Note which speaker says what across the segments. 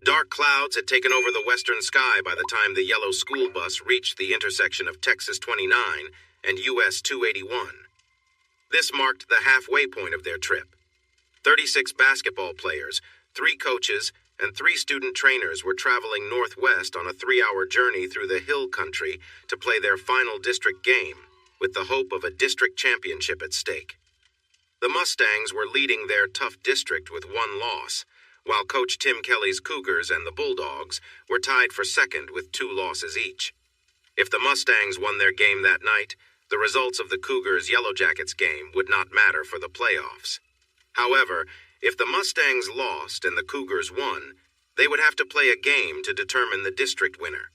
Speaker 1: Dark clouds had taken over the western sky by the time the yellow school bus reached the intersection of Texas 29 and US 281. This marked the halfway point of their trip. 36 basketball players, 3 coaches, and 3 student trainers were traveling northwest on a 3-hour journey through the hill country to play their final district game, with the hope of a district championship at stake. The Mustangs were leading their tough district with 1 loss, while Coach Tim Kelly's Cougars and the Bulldogs were tied for second with 2 losses each. If the Mustangs won their game that night, the results of the Cougars' Yellow Jackets game would not matter for the playoffs. However, if the Mustangs lost and the Cougars won, they would have to play a game to determine the district winner.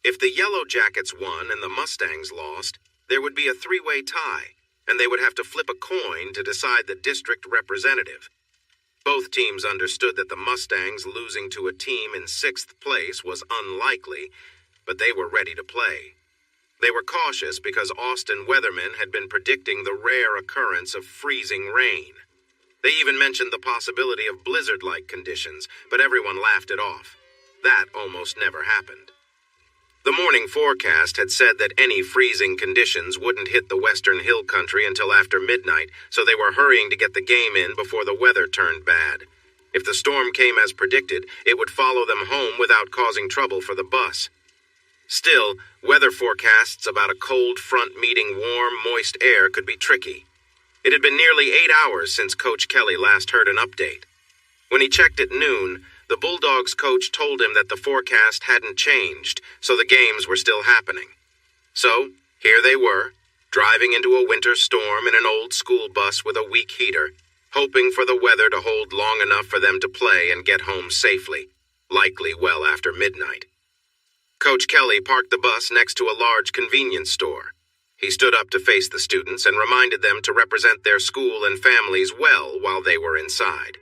Speaker 1: If the Yellow Jackets won and the Mustangs lost, there would be a 3-way tie, and they would have to flip a coin to decide the district representative. Both teams understood that the Mustangs losing to a team in 6th place was unlikely, but they were ready to play. They were cautious because Austin weathermen had been predicting the rare occurrence of freezing rain. They even mentioned the possibility of blizzard-like conditions, but everyone laughed it off. That almost never happened. The morning forecast had said that any freezing conditions wouldn't hit the western hill country until after midnight, so they were hurrying to get the game in before the weather turned bad. If the storm came as predicted, it would follow them home without causing trouble for the bus. Still, weather forecasts about a cold front meeting warm, moist air could be tricky. It had been nearly 8 hours since Coach Kelly last heard an update. When he checked at noon, the Bulldogs coach told him that the forecast hadn't changed, so the games were still happening. So, here they were, driving into a winter storm in an old school bus with a weak heater, hoping for the weather to hold long enough for them to play and get home safely, likely well after midnight. Coach Kelly parked the bus next to a large convenience store. He stood up to face the students and reminded them to represent their school and families well while they were inside.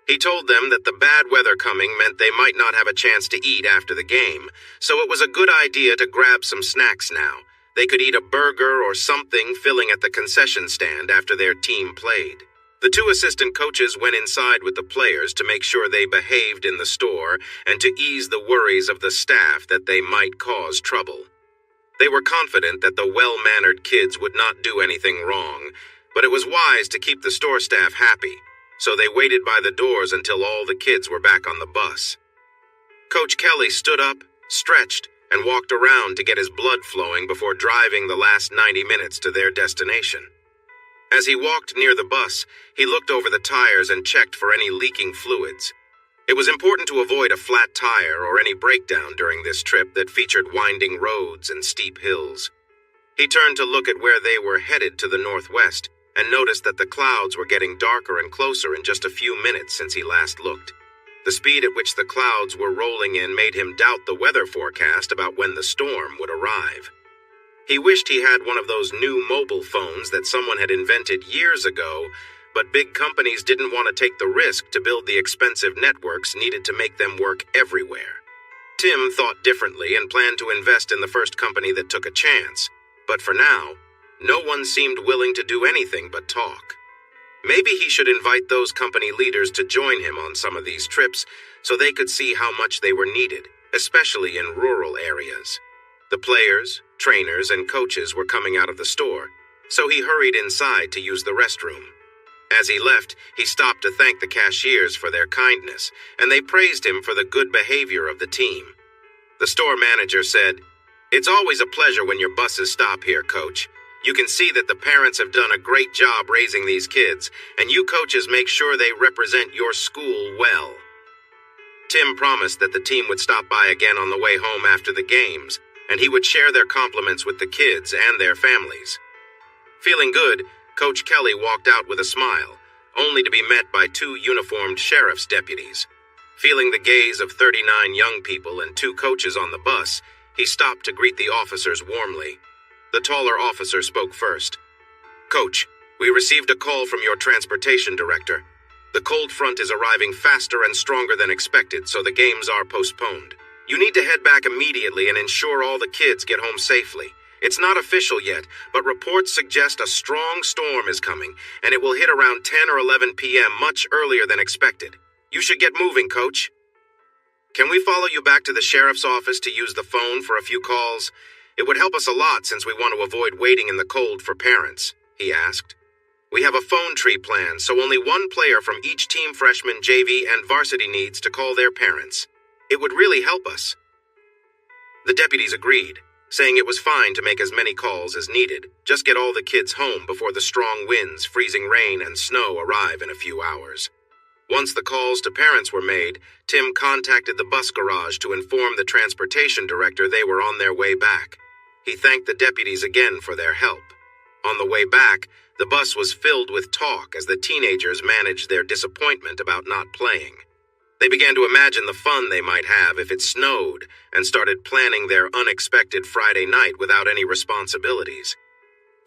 Speaker 1: He told them that the bad weather coming meant they might not have a chance to eat after the game, so it was a good idea to grab some snacks now. They could eat a burger or something filling at the concession stand after their team played. The 2 assistant coaches went inside with the players to make sure they behaved in the store and to ease the worries of the staff that they might cause trouble. They were confident that the well-mannered kids would not do anything wrong, but it was wise to keep the store staff happy, so they waited by the doors until all the kids were back on the bus. Coach Kelly stood up, stretched, and walked around to get his blood flowing before driving the last 90 minutes to their destination. As he walked near the bus, he looked over the tires and checked for any leaking fluids. It was important to avoid a flat tire or any breakdown during this trip that featured winding roads and steep hills. He turned to look at where they were headed to the northwest, and noticed that the clouds were getting darker and closer in just a few minutes since he last looked. The speed at which the clouds were rolling in made him doubt the weather forecast about when the storm would arrive. He wished he had one of those new mobile phones that someone had invented years ago, but big companies didn't want to take the risk to build the expensive networks needed to make them work everywhere. Tim thought differently and planned to invest in the first company that took a chance, but for now, no one seemed willing to do anything but talk. Maybe he should invite those company leaders to join him on some of these trips so they could see how much they were needed, especially in rural areas. The players, trainers, and coaches were coming out of the store, so he hurried inside to use the restroom. As he left, he stopped to thank the cashiers for their kindness, and they praised him for the good behavior of the team. The store manager said, "It's always a pleasure when your buses stop here, Coach. You can see that the parents have done a great job raising these kids, and you coaches make sure they represent your school well." Tim promised that the team would stop by again on the way home after the games, and he would share their compliments with the kids and their families. Feeling good, Coach Kelly walked out with a smile, only to be met by 2 uniformed sheriff's deputies. Feeling the gaze of 39 young people and 2 coaches on the bus, he stopped to greet the officers warmly. The taller officer spoke first. "Coach, we received a call from your transportation director. The cold front is arriving faster and stronger than expected, so the games are postponed. You need to head back immediately and ensure all the kids get home safely. It's not official yet, but reports suggest a strong storm is coming, and it will hit around 10 or 11 p.m. much earlier than expected. You should get moving, Coach." Can we follow you back to the sheriff's office to use the phone for a few calls? It would help us a lot since we want to avoid waiting in the cold for parents, he asked. We have a phone tree plan, so only one player from each team, freshman, JV, and varsity, needs to call their parents. It would really help us. The deputies agreed, saying it was fine to make as many calls as needed. Just get all the kids home before the strong winds, freezing rain, and snow arrive in a few hours. Once the calls to parents were made, Tim contacted the bus garage to inform the transportation director they were on their way back. He thanked the deputies again for their help. On the way back, the bus was filled with talk as the teenagers managed their disappointment about not playing. They began to imagine the fun they might have if it snowed and started planning their unexpected Friday night without any responsibilities.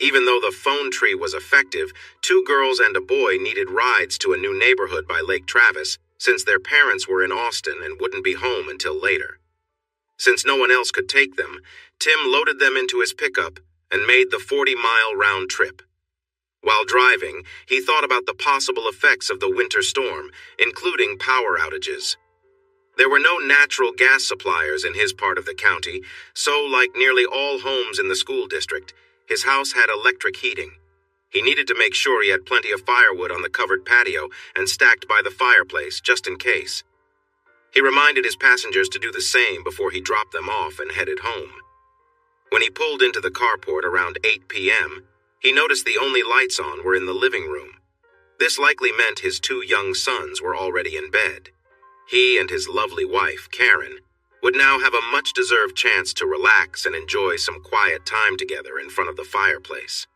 Speaker 1: Even though the phone tree was effective, 2 girls and a boy needed rides to a new neighborhood by Lake Travis since their parents were in Austin and wouldn't be home until later. Since no one else could take them, Tim loaded them into his pickup and made the 40-mile round trip. While driving, he thought about the possible effects of the winter storm, including power outages. There were no natural gas suppliers in his part of the county, so like nearly all homes in the school district, his house had electric heating. He needed to make sure he had plenty of firewood on the covered patio and stacked by the fireplace, just in case. He reminded his passengers to do the same before he dropped them off and headed home. When he pulled into the carport around 8 p.m., he noticed the only lights on were in the living room. This likely meant his 2 young sons were already in bed. He and his lovely wife, Karen, would now have a much-deserved chance to relax and enjoy some quiet time together in front of the fireplace.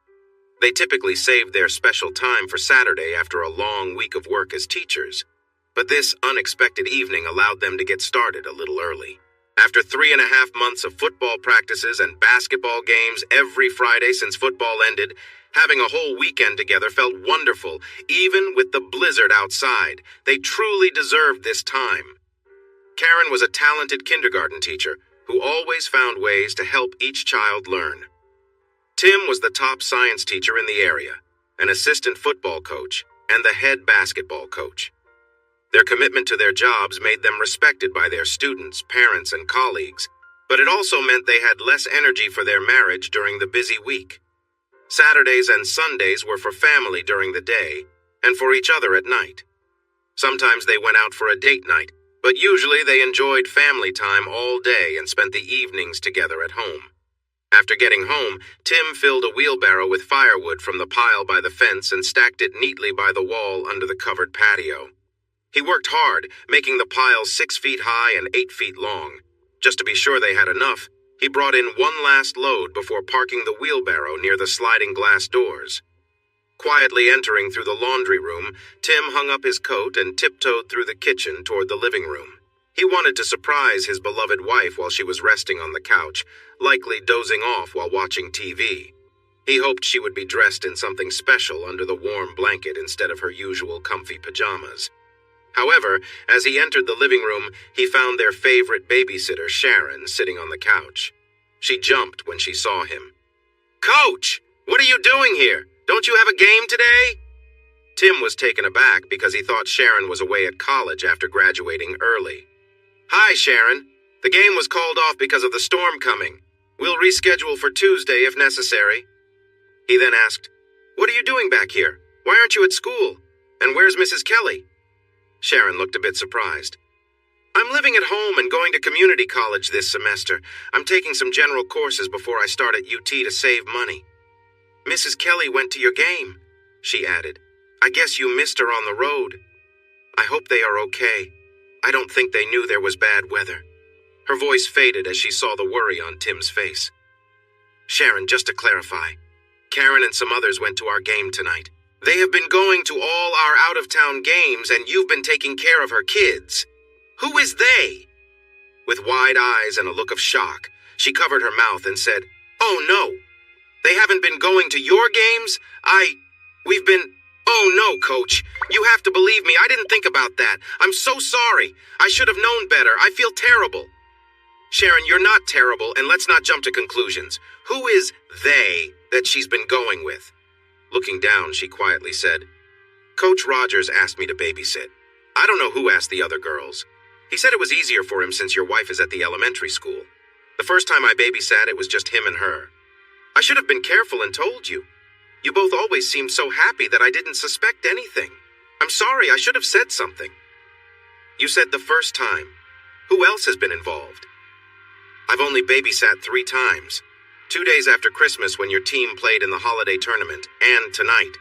Speaker 1: They typically saved their special time for Saturday after a long week of work as teachers, but this unexpected evening allowed them to get started a little early. After 3.5 months of football practices and basketball games every Friday since football ended, having a whole weekend together felt wonderful, even with the blizzard outside. They truly deserved this time. Karen was a talented kindergarten teacher who always found ways to help each child learn. Tim was the top science teacher in the area, an assistant football coach, and the head basketball coach. Their commitment to their jobs made them respected by their students, parents, and colleagues, but it also meant they had less energy for their marriage during the busy week. Saturdays and Sundays were for family during the day, and for each other at night. Sometimes they went out for a date night, but usually they enjoyed family time all day and spent the evenings together at home. After getting home, Tim filled a wheelbarrow with firewood from the pile by the fence and stacked it neatly by the wall under the covered patio. He worked hard, making the pile 6 feet high and 8 feet long. Just to be sure they had enough, he brought in one last load before parking the wheelbarrow near the sliding glass doors. Quietly entering through the laundry room, Tim hung up his coat and tiptoed through the kitchen toward the living room. He wanted to surprise his beloved wife while she was resting on the couch, likely dozing off while watching TV. He hoped she would be dressed in something special under the warm blanket instead of her usual comfy pajamas. However, as he entered the living room, he found their favorite babysitter, Sharon, sitting on the couch. She jumped when she saw him. "Coach, what are you doing here? Don't you have a game today?" Tim was taken aback because he thought Sharon was away at college after graduating early. "Hi, Sharon. The game was called off because of the storm coming. We'll reschedule for Tuesday if necessary." He then asked, "What are you doing back here? Why aren't you at school? And where's Mrs. Kelly?" Sharon looked a bit surprised. "I'm living at home and going to community college this semester. I'm taking some general courses before I start at UT to save money." "Mrs. Kelly went to your game," she added. "I guess you missed her on the road. I hope they are okay. I don't think they knew there was bad weather." Her voice faded as she saw the worry on Tim's face. "Sharon, just to clarify, Karen and some others went to our game tonight. They have been going to all our out-of-town games, and you've been taking care of her kids. Who is they?" With wide eyes and a look of shock, she covered her mouth and said, "Oh, no. They haven't been going to your games? We've been... Oh, no, Coach. You have to believe me. I didn't think about that. I'm so sorry. I should have known better. I feel terrible." "Sharon, you're not terrible, and let's not jump to conclusions. Who is they that she's been going with?" Looking down, she quietly said, "Coach Rogers asked me to babysit. I don't know who asked the other girls. He said it was easier for him since your wife is at the elementary school. The first time I babysat, it was just him and her. I should have been careful and told you. You both always seemed so happy that I didn't suspect anything. I'm sorry, I should have said something. You said the first time. Who else has been involved? I've only babysat 3 times. 2 days after Christmas when your team played in the holiday tournament, and tonight.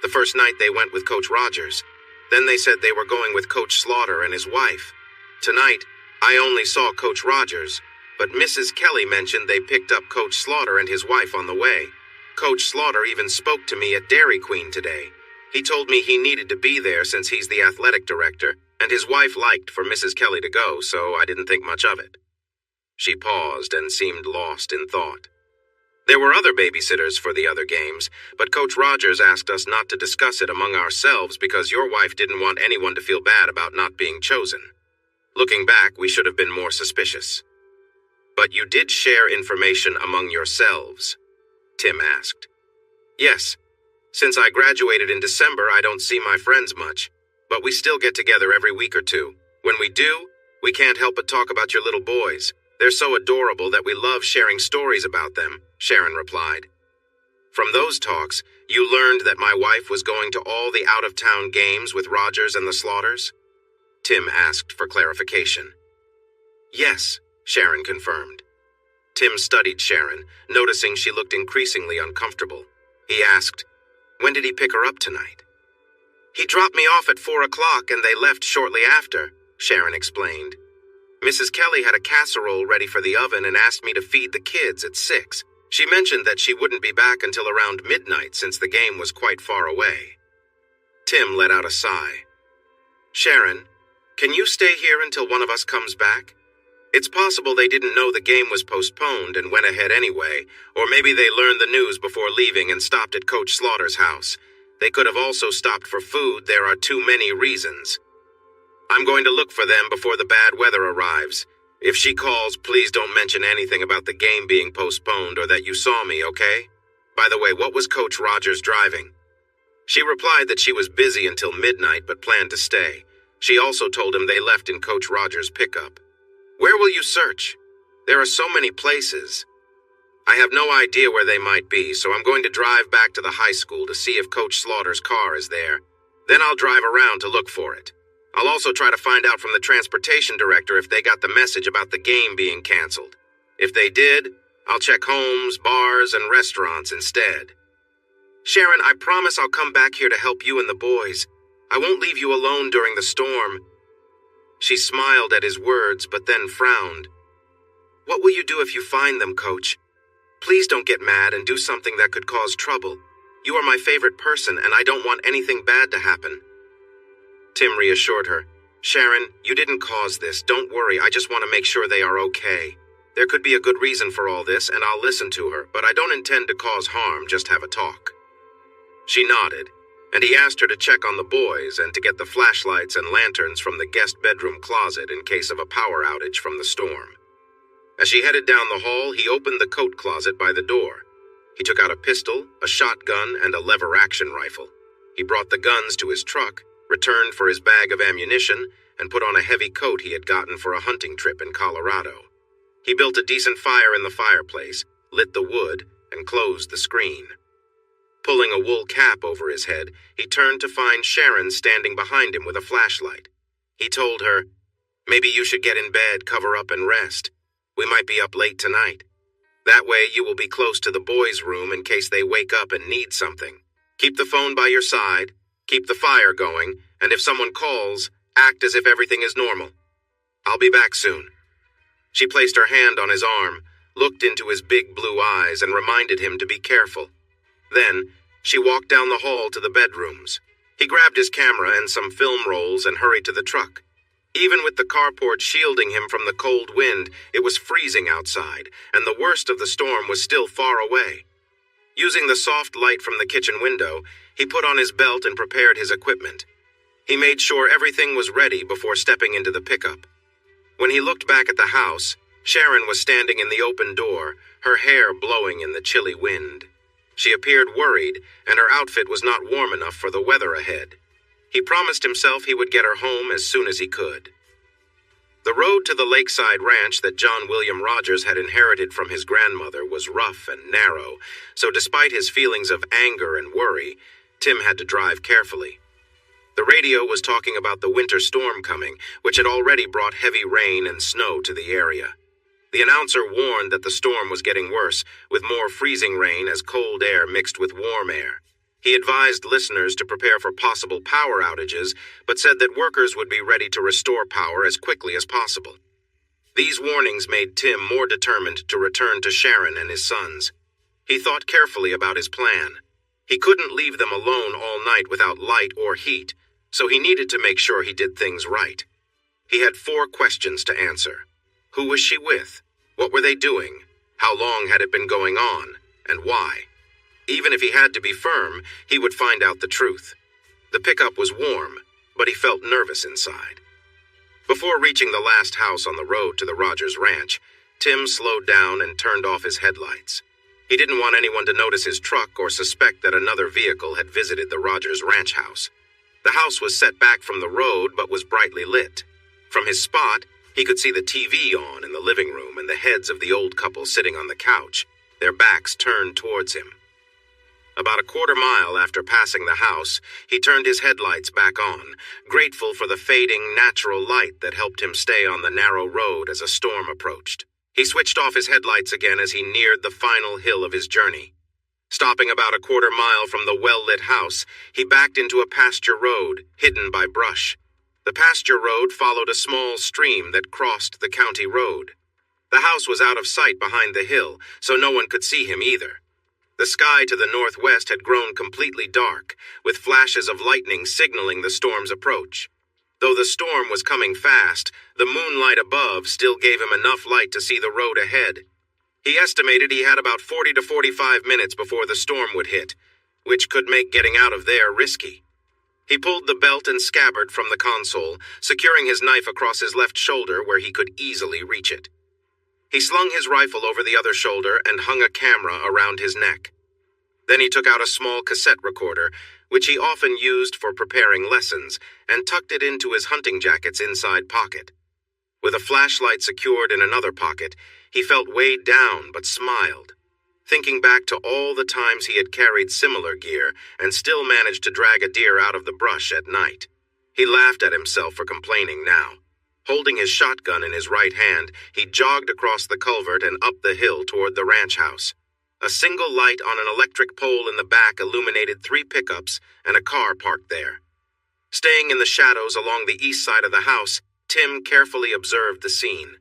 Speaker 1: The first night they went with Coach Rogers. Then they said they were going with Coach Slaughter and his wife. Tonight, I only saw Coach Rogers, but Mrs. Kelly mentioned they picked up Coach Slaughter and his wife on the way. Coach Slaughter even spoke to me at Dairy Queen today. He told me he needed to be there since he's the athletic director, and his wife liked for Mrs. Kelly to go, so I didn't think much of it. She paused and seemed lost in thought. There were other babysitters for the other games, but Coach Rogers asked us not to discuss it among ourselves because your wife didn't want anyone to feel bad about not being chosen. Looking back, we should have been more suspicious. But you did share information among yourselves, Tim asked. Yes. Since I graduated in December, I don't see my friends much, but we still get together every week or two. When we do, we can't help but talk about your little boys. They're so adorable that we love sharing stories about them, Sharon replied. From those talks, you learned that my wife was going to all the out-of-town games with Rogers and the Slaughters? Tim asked for clarification. Yes, Sharon confirmed. Tim studied Sharon, noticing she looked increasingly uncomfortable. He asked, "When did he pick her up tonight?" "He dropped me off at 4 o'clock and they left shortly after," Sharon explained. "Mrs. Kelly had a casserole ready for the oven and asked me to feed the kids at 6. She mentioned that she wouldn't be back until around midnight since the game was quite far away." Tim let out a sigh. "Sharon, can you stay here until one of us comes back? It's possible they didn't know the game was postponed and went ahead anyway, or maybe they learned the news before leaving and stopped at Coach Slaughter's house. They could have also stopped for food. There are too many reasons. I'm going to look for them before the bad weather arrives. If she calls, please don't mention anything about the game being postponed or that you saw me, okay? By the way, what was Coach Rogers driving?" She replied that she was busy until midnight but planned to stay. She also told him they left in Coach Rogers' pickup. "Where will you search? There are so many places. I have no idea where they might be, so I'm going to drive back to the high school to see if Coach Slaughter's car is there. Then I'll drive around to look for it. I'll also try to find out from the transportation director if they got the message about the game being canceled. If they did, I'll check homes, bars, and restaurants instead. Sharon, I promise I'll come back here to help you and the boys. I won't leave you alone during the storm." She smiled at his words, but then frowned. "What will you do if you find them, Coach? Please don't get mad and do something that could cause trouble. You are my favorite person, and I don't want anything bad to happen." Tim reassured her. "Sharon, you didn't cause this. Don't worry, I just want to make sure they are okay. There could be a good reason for all this, and I'll listen to her, but I don't intend to cause harm, just have a talk." She nodded, and he asked her to check on the boys and to get the flashlights and lanterns from the guest bedroom closet in case of a power outage from the storm. As she headed down the hall, he opened the coat closet by the door. He took out a pistol, a shotgun, and a lever-action rifle. He brought the guns to his truck, returned for his bag of ammunition, and put on a heavy coat he had gotten for a hunting trip in Colorado. He built a decent fire in the fireplace, lit the wood, and closed the screen. Pulling a wool cap over his head, he turned to find Sharon standing behind him with a flashlight. He told her, "Maybe you should get in bed, cover up, and rest. We might be up late tonight. That way you will be close to the boys' room in case they wake up and need something. Keep the phone by your side, keep the fire going, and if someone calls, act as if everything is normal. I'll be back soon." She placed her hand on his arm, looked into his big blue eyes, and reminded him to be careful. Then, she walked down the hall to the bedrooms. He grabbed his camera and some film rolls and hurried to the truck. Even with the carport shielding him from the cold wind, it was freezing outside, and the worst of the storm was still far away. Using the soft light from the kitchen window, he put on his belt and prepared his equipment. He made sure everything was ready before stepping into the pickup. When he looked back at the house, Sharon was standing in the open door, her hair blowing in the chilly wind. She appeared worried, and her outfit was not warm enough for the weather ahead. He promised himself he would get her home as soon as he could. road to the lakeside ranch that John William Rogers had inherited from his grandmother was rough and narrow, so despite his feelings of anger and worry, Tim had to drive carefully. The radio was talking about the winter storm coming, which had already brought heavy rain and snow to the area. The announcer warned that the storm was getting worse, with more freezing rain as cold air mixed with warm air. He advised listeners to prepare for possible power outages, but said that workers would be ready to restore power as quickly as possible. These warnings made Tim more determined to return to Sharon and his sons. He thought carefully about his plan. He couldn't leave them alone all night without light or heat, so he needed to make sure he did things right. He had 4 questions to answer. Who was she with? What were they doing? How long had it been going on? And why? Even if he had to be firm, he would find out the truth. The pickup was warm, but he felt nervous inside. Before reaching the last house on the road to the Rogers Ranch, Tim slowed down and turned off his headlights. He didn't want anyone to notice his truck or suspect that another vehicle had visited the Rogers Ranch house. The house was set back from the road but was brightly lit. From his spot, he could see the TV on in the living room and the heads of the old couple sitting on the couch, their backs turned towards him. About a quarter-mile after passing the house, he turned his headlights back on, grateful for the fading, natural light that helped him stay on the narrow road as a storm approached. He switched off his headlights again as he neared the final hill of his journey. Stopping about a quarter-mile from the well-lit house, he backed into a pasture road, hidden by brush. The pasture road followed a small stream that crossed the county road. The house was out of sight behind the hill, so no one could see him either. The sky to the northwest had grown completely dark, with flashes of lightning signaling the storm's approach. Though the storm was coming fast, the moonlight above still gave him enough light to see the road ahead. He estimated he had about 40 to 45 minutes before the storm would hit, which could make getting out of there risky. He pulled the belt and scabbard from the console, securing his knife across his left shoulder where he could easily reach it. He slung his rifle over the other shoulder and hung a camera around his neck. Then he took out a small cassette recorder, which he often used for preparing lessons, and tucked it into his hunting jacket's inside pocket. With a flashlight secured in another pocket, he felt weighed down but smiled. Thinking back to all the times he had carried similar gear and still managed to drag a deer out of the brush at night, he laughed at himself for complaining now. Holding his shotgun in his right hand, he jogged across the culvert and up the hill toward the ranch house. A single light on an electric pole in the back illuminated 3 pickups and a car parked there. Staying in the shadows along the east side of the house, Tim carefully observed the scene.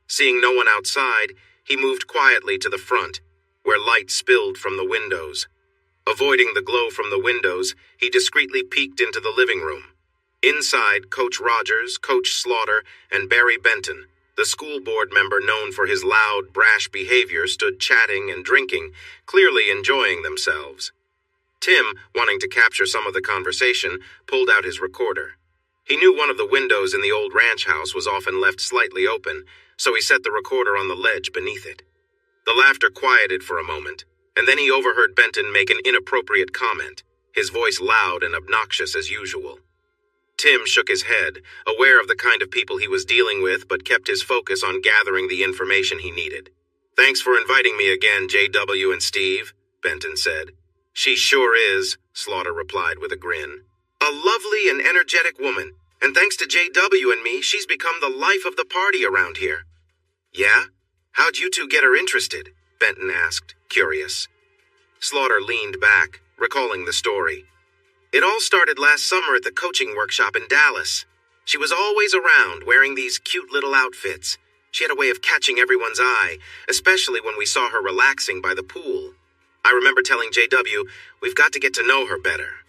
Speaker 1: Seeing no one outside, he moved quietly to the front, where light spilled from the windows. Avoiding the glow from the windows, he discreetly peeked into the living room. Inside, Coach Rogers, Coach Slaughter, and Barry Benton, the school board member known for his loud, brash behavior, stood chatting and drinking, clearly enjoying themselves. Tim, wanting to capture some of the conversation, pulled out his recorder. He knew one of the windows in the old ranch house was often left slightly open, so he set the recorder on the ledge beneath it. The laughter quieted for a moment, and then he overheard Benton make an inappropriate comment, his voice loud and obnoxious as usual. Tim shook his head, aware of the kind of people he was dealing with, but kept his focus on gathering the information he needed. "Thanks for inviting me again, JW and Steve," Benton said. "She sure is," Slaughter replied with a grin. "A lovely and energetic woman, and thanks to JW and me, she's become the life of the party around here." "Yeah? How'd you two get her interested?" Benton asked, curious. Slaughter leaned back, recalling the story. "It all started last summer at the coaching workshop in Dallas. She was always around, wearing these cute little outfits. She had a way of catching everyone's eye, especially when we saw her relaxing by the pool. I remember telling JW, we've got to get to know her better.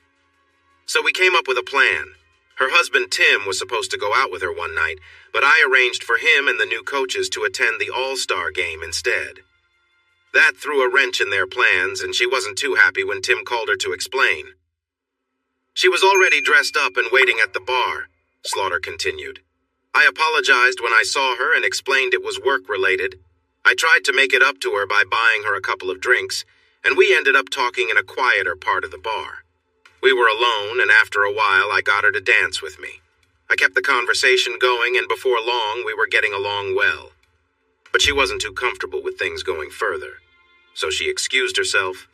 Speaker 1: So we came up with a plan. Her husband Tim was supposed to go out with her one night, but I arranged for him and the new coaches to attend the All-Star game instead. That threw a wrench in their plans, and she wasn't too happy when Tim called her to explain. She was already dressed up and waiting at the bar," Slaughter continued. "I apologized when I saw her and explained it was work-related. I tried to make it up to her by buying her a couple of drinks, and we ended up talking in a quieter part of the bar. We were alone, and after a while I got her to dance with me. I kept the conversation going, and before long, we were getting along well. But she wasn't too comfortable with things going further, so she excused herself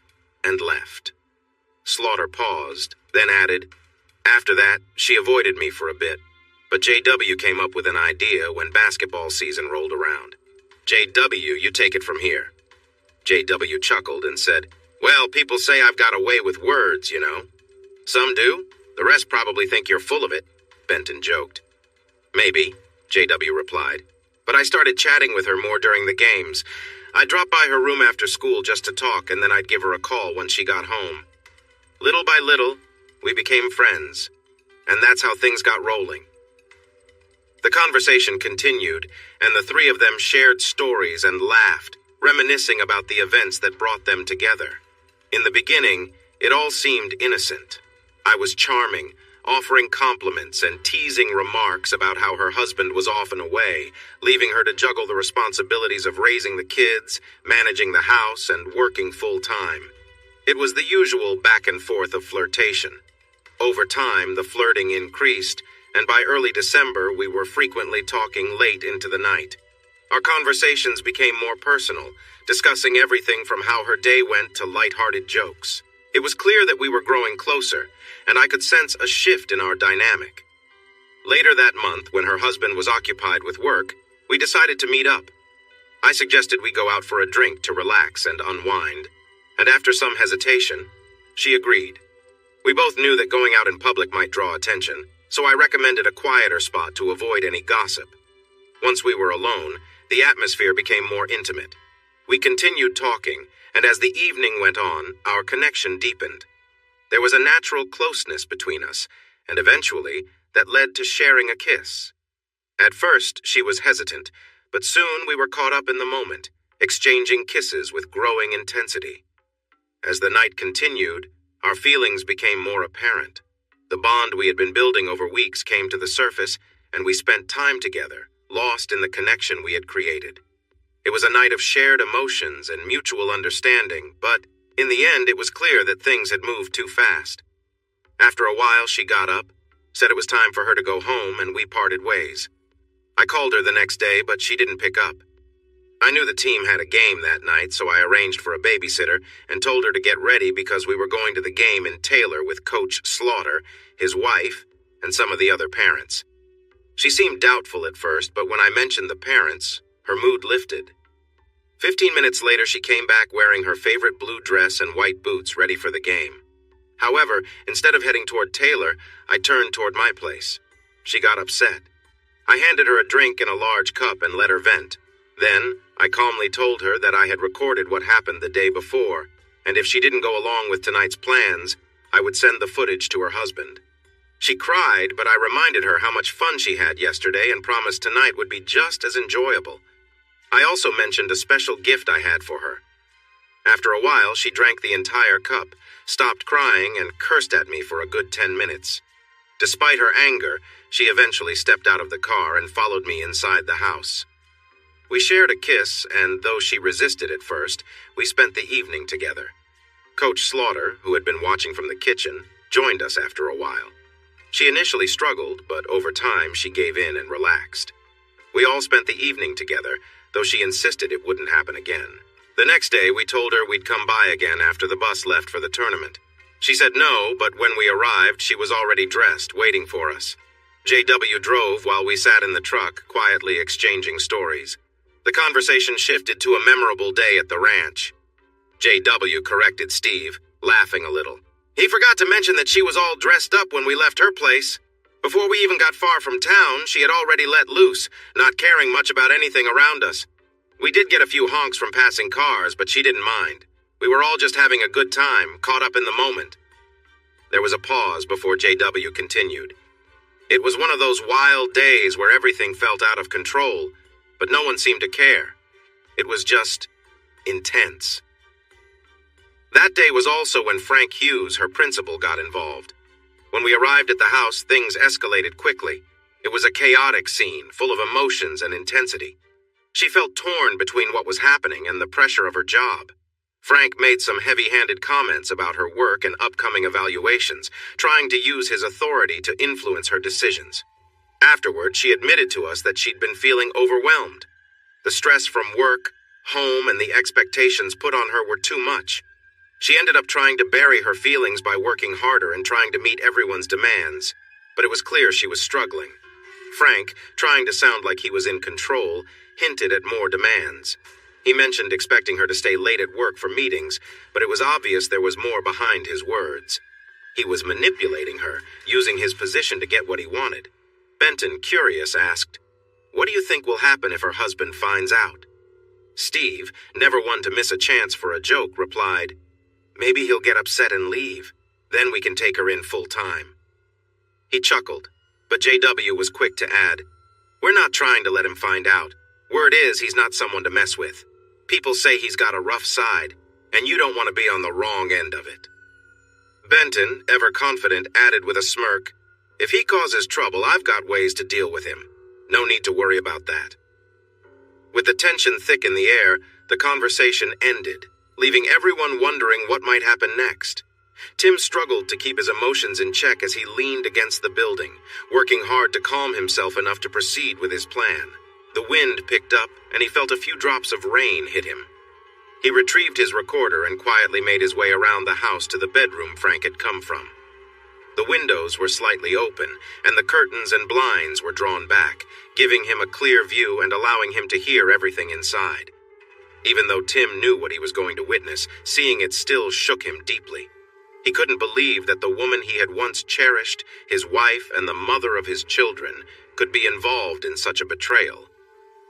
Speaker 1: and left. Slaughter paused, then added, "After that, she avoided me for a bit, but JW came up with an idea when basketball season rolled around. JW, you take it from here." JW chuckled and said, "Well, people say I've got a way with words, you know." "Some do. The rest probably think you're full of it," Benton joked. "Maybe," JW replied, "but I started chatting with her more during the games. I'd drop by her room after school just to talk, and then I'd give her a call when she got home. Little by little, we became friends, and that's how things got rolling." The conversation continued, and the three of them shared stories and laughed, reminiscing about the events that brought them together. In the beginning, it all seemed innocent. I was charming, offering compliments and teasing remarks about how her husband was often away, leaving her to juggle the responsibilities of raising the kids, managing the house, and working full-time. It was the usual back and forth of flirtation. Over time, the flirting increased, and by early December, we were frequently talking late into the night. Our conversations became more personal, discussing everything from how her day went to light-hearted jokes. It was clear that we were growing closer, and I could sense a shift in our dynamic. Later that month, when her husband was occupied with work, we decided to meet up. I suggested we go out for a drink to relax and unwind, and after some hesitation, she agreed. We both knew that going out in public might draw attention, so I recommended a quieter spot to avoid any gossip. Once we were alone, the atmosphere became more intimate. We continued talking, and as the evening went on, our connection deepened. There was a natural closeness between us, and eventually, that led to sharing a kiss. At first, she was hesitant, but soon we were caught up in the moment, exchanging kisses with growing intensity. As the night continued, our feelings became more apparent. The bond we had been building over weeks came to the surface, and we spent time together, lost in the connection we had created. It was a night of shared emotions and mutual understanding, but in the end, it was clear that things had moved too fast. After a while, she got up, said it was time for her to go home, and we parted ways. I called her the next day, but she didn't pick up. I knew the team had a game that night, so I arranged for a babysitter and told her to get ready because we were going to the game in Taylor with Coach Slaughter, his wife, and some of the other parents. She seemed doubtful at first, but when I mentioned the parents, her mood lifted. 15 minutes later, she came back wearing her favorite blue dress and white boots ready for the game. However, instead of heading toward Taylor, I turned toward my place. She got upset. I handed her a drink in a large cup and let her vent. Then, I calmly told her that I had recorded what happened the day before, and if she didn't go along with tonight's plans, I would send the footage to her husband. She cried, but I reminded her how much fun she had yesterday and promised tonight would be just as enjoyable. I also mentioned a special gift I had for her. After a while, she drank the entire cup, stopped crying, and cursed at me for a good 10 minutes. Despite her anger, she eventually stepped out of the car and followed me inside the house. We shared a kiss, and though she resisted at first, we spent the evening together. Coach Slaughter, who had been watching from the kitchen, joined us after a while. She initially struggled, but over time she gave in and relaxed. We all spent the evening together, though she insisted it wouldn't happen again. The next day, we told her we'd come by again after the bus left for the tournament. She said no, but when we arrived, she was already dressed, waiting for us. JW drove while we sat in the truck, quietly exchanging stories. The conversation shifted to a memorable day at the ranch. JW corrected Steve, laughing a little. He forgot to mention that she was all dressed up when we left her place. Before we even got far from town, she had already let loose, not caring much about anything around us. We did get a few honks from passing cars, but she didn't mind. We were all just having a good time, caught up in the moment. There was a pause before JW continued. It was one of those wild days where everything felt out of control, but no one seemed to care. It was just intense. That day was also when Frank Hughes, her principal, got involved. When we arrived at the house, things escalated quickly. It was a chaotic scene, full of emotions and intensity. She felt torn between what was happening and the pressure of her job. Frank made some heavy-handed comments about her work and upcoming evaluations, trying to use his authority to influence her decisions. Afterward, she admitted to us that she'd been feeling overwhelmed. The stress from work, home, and the expectations put on her were too much. She ended up trying to bury her feelings by working harder and trying to meet everyone's demands, but it was clear she was struggling. Frank, trying to sound like he was in control, hinted at more demands. He mentioned expecting her to stay late at work for meetings, but it was obvious there was more behind his words. He was manipulating her, using his position to get what he wanted. Benton, curious, asked, "What do you think will happen if her husband finds out?" Steve, never one to miss a chance for a joke, replied, "Maybe he'll get upset and leave. Then we can take her in full time." He chuckled, but JW was quick to add, "We're not trying to let him find out. Word is he's not someone to mess with. People say he's got a rough side, and you don't want to be on the wrong end of it." Benton, ever confident, added with a smirk, "If he causes trouble, I've got ways to deal with him. No need to worry about that." With the tension thick in the air, the conversation ended, leaving everyone wondering what might happen next. Tim struggled to keep his emotions in check as he leaned against the building, working hard to calm himself enough to proceed with his plan. The wind picked up, and he felt a few drops of rain hit him. He retrieved his recorder and quietly made his way around the house to the bedroom Frank had come from. The windows were slightly open, and the curtains and blinds were drawn back, giving him a clear view and allowing him to hear everything inside. Even though Tim knew what he was going to witness, seeing it still shook him deeply. He couldn't believe that the woman he had once cherished, his wife and the mother of his children, could be involved in such a betrayal.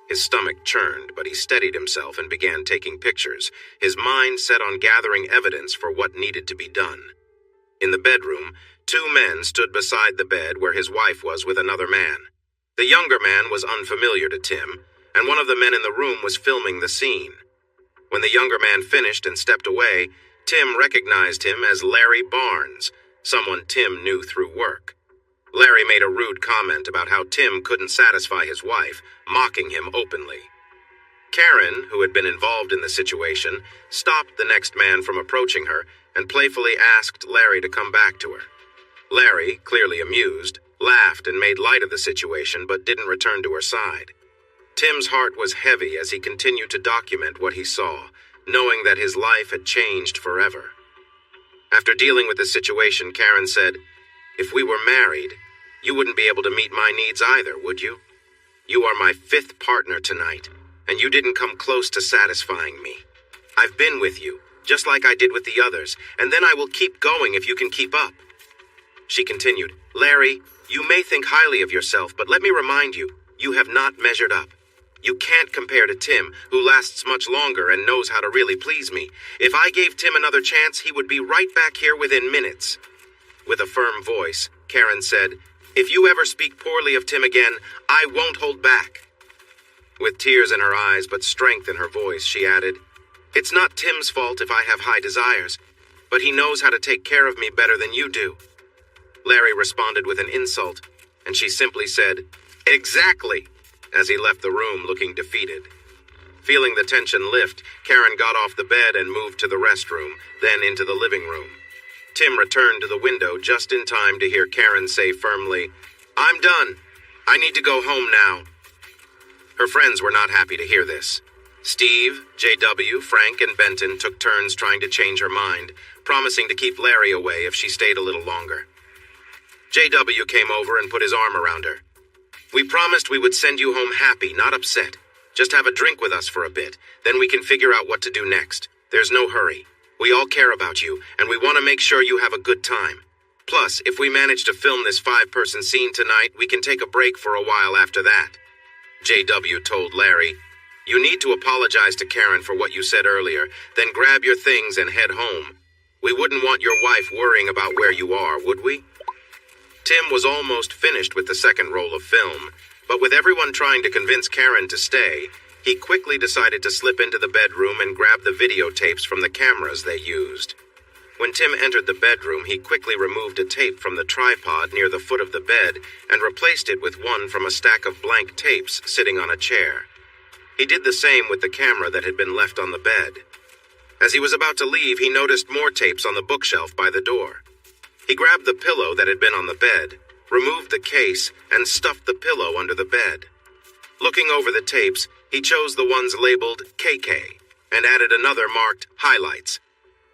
Speaker 1: His stomach churned, but he steadied himself and began taking pictures, his mind set on gathering evidence for what needed to be done. In the bedroom, two men stood beside the bed where his wife was with another man. The younger man was unfamiliar to Tim, and one of the men in the room was filming the scene. When the younger man finished and stepped away, Tim recognized him as Larry Barnes, someone Tim knew through work. Larry made a rude comment about how Tim couldn't satisfy his wife, mocking him openly. Karen, who had been involved in the situation, stopped the next man from approaching her and playfully asked Larry to come back to her. Larry, clearly amused, laughed and made light of the situation but didn't return to her side. Tim's heart was heavy as he continued to document what he saw, knowing that his life had changed forever. After dealing with the situation, Karen said, "If we were married, you wouldn't be able to meet my needs either, would you? You are my 5th partner tonight, and you didn't come close to satisfying me. I've been with you, just like I did with the others, and then I will keep going if you can keep up." She continued, "Larry, you may think highly of yourself, but let me remind you, you have not measured up. You can't compare to Tim, who lasts much longer and knows how to really please me. If I gave Tim another chance, he would be right back here within minutes." With a firm voice, Karen said, "If you ever speak poorly of Tim again, I won't hold back." With tears in her eyes but strength in her voice, she added, "It's not Tim's fault if I have high desires, but he knows how to take care of me better than you do." Larry responded with an insult, and she simply said, "Exactly," as he left the room looking defeated. Feeling the tension lift, Karen got off the bed and moved to the restroom, then into the living room. Tim returned to the window just in time to hear Karen say firmly, "I'm done. I need to go home now." Her friends were not happy to hear this. Steve, JW, Frank, and Benton took turns trying to change her mind, promising to keep Larry away if she stayed a little longer. JW came over and put his arm around her. "We promised we would send you home happy, not upset. Just have a drink with us for a bit, then we can figure out what to do next. There's no hurry. We all care about you, and we want to make sure you have a good time. Plus, if we manage to film this 5-person scene tonight, we can take a break for a while after that." JW told Larry, "You need to apologize to Karen for what you said earlier, then grab your things and head home. We wouldn't want your wife worrying about where you are, would we?" Tim was almost finished with the second roll of film, but with everyone trying to convince Karen to stay, he quickly decided to slip into the bedroom and grab the videotapes from the cameras they used. When Tim entered the bedroom, he quickly removed a tape from the tripod near the foot of the bed and replaced it with one from a stack of blank tapes sitting on a chair. He did the same with the camera that had been left on the bed. As he was about to leave, he noticed more tapes on the bookshelf by the door. He grabbed the pillow that had been on the bed, removed the case, and stuffed the pillow under the bed. Looking over the tapes, he chose the ones labeled KK and added another marked Highlights.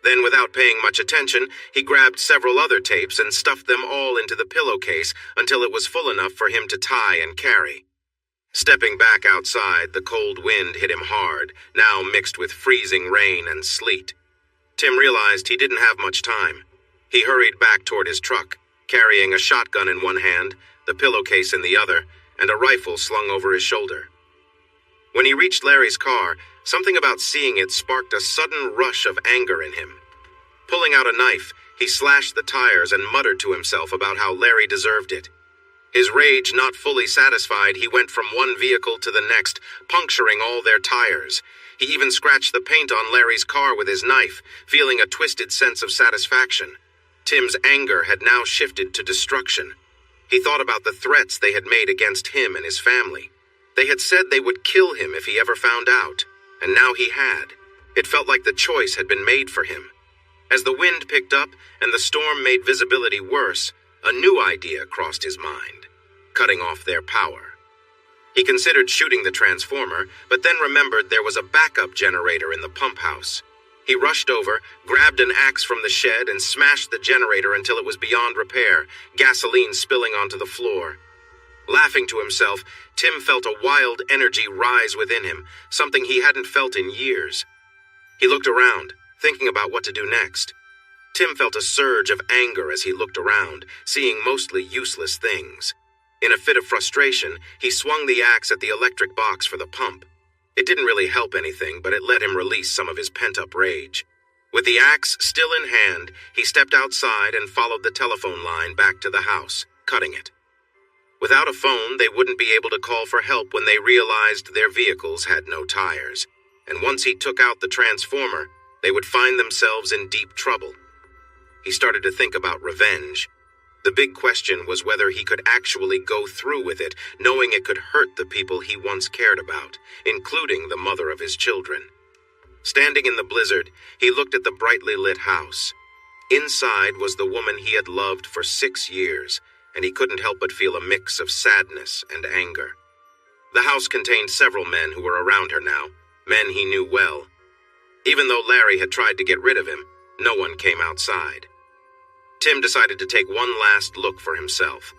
Speaker 1: Then, without paying much attention, he grabbed several other tapes and stuffed them all into the pillowcase until it was full enough for him to tie and carry. Stepping back outside, the cold wind hit him hard, now mixed with freezing rain and sleet. Tim realized he didn't have much time. He hurried back toward his truck, carrying a shotgun in one hand, the pillowcase in the other, and a rifle slung over his shoulder. When he reached Larry's car, something about seeing it sparked a sudden rush of anger in him. Pulling out a knife, he slashed the tires and muttered to himself about how Larry deserved it. His rage not fully satisfied, he went from one vehicle to the next, puncturing all their tires. He even scratched the paint on Larry's car with his knife, feeling a twisted sense of satisfaction. Tim's anger had now shifted to destruction. He thought about the threats they had made against him and his family. They had said they would kill him if he ever found out, and now he had. It felt like the choice had been made for him. As the wind picked up and the storm made visibility worse, a new idea crossed his mind: cutting off their power. He considered shooting the transformer, but then remembered there was a backup generator in the pump house. He rushed over, grabbed an axe from the shed, and smashed the generator until it was beyond repair, gasoline spilling onto the floor. Laughing to himself, Tim felt a wild energy rise within him, something he hadn't felt in years. He looked around, thinking about what to do next. Tim felt a surge of anger as he looked around, seeing mostly useless things. In a fit of frustration, he swung the axe at the electric box for the pump. It didn't really help anything, but it let him release some of his pent-up rage. With the axe still in hand, he stepped outside and followed the telephone line back to the house, cutting it. Without a phone, they wouldn't be able to call for help when they realized their vehicles had no tires. And once he took out the transformer, they would find themselves in deep trouble. He started to think about revenge. The big question was whether he could actually go through with it, knowing it could hurt the people he once cared about, including the mother of his children. Standing in the blizzard, he looked at the brightly lit house. Inside was the woman he had loved for 6 years, and he couldn't help but feel a mix of sadness and anger. The house contained several men who were around her now, men he knew well. Even though Larry had tried to get rid of him, no one came outside. Tim decided to take one last look for himself.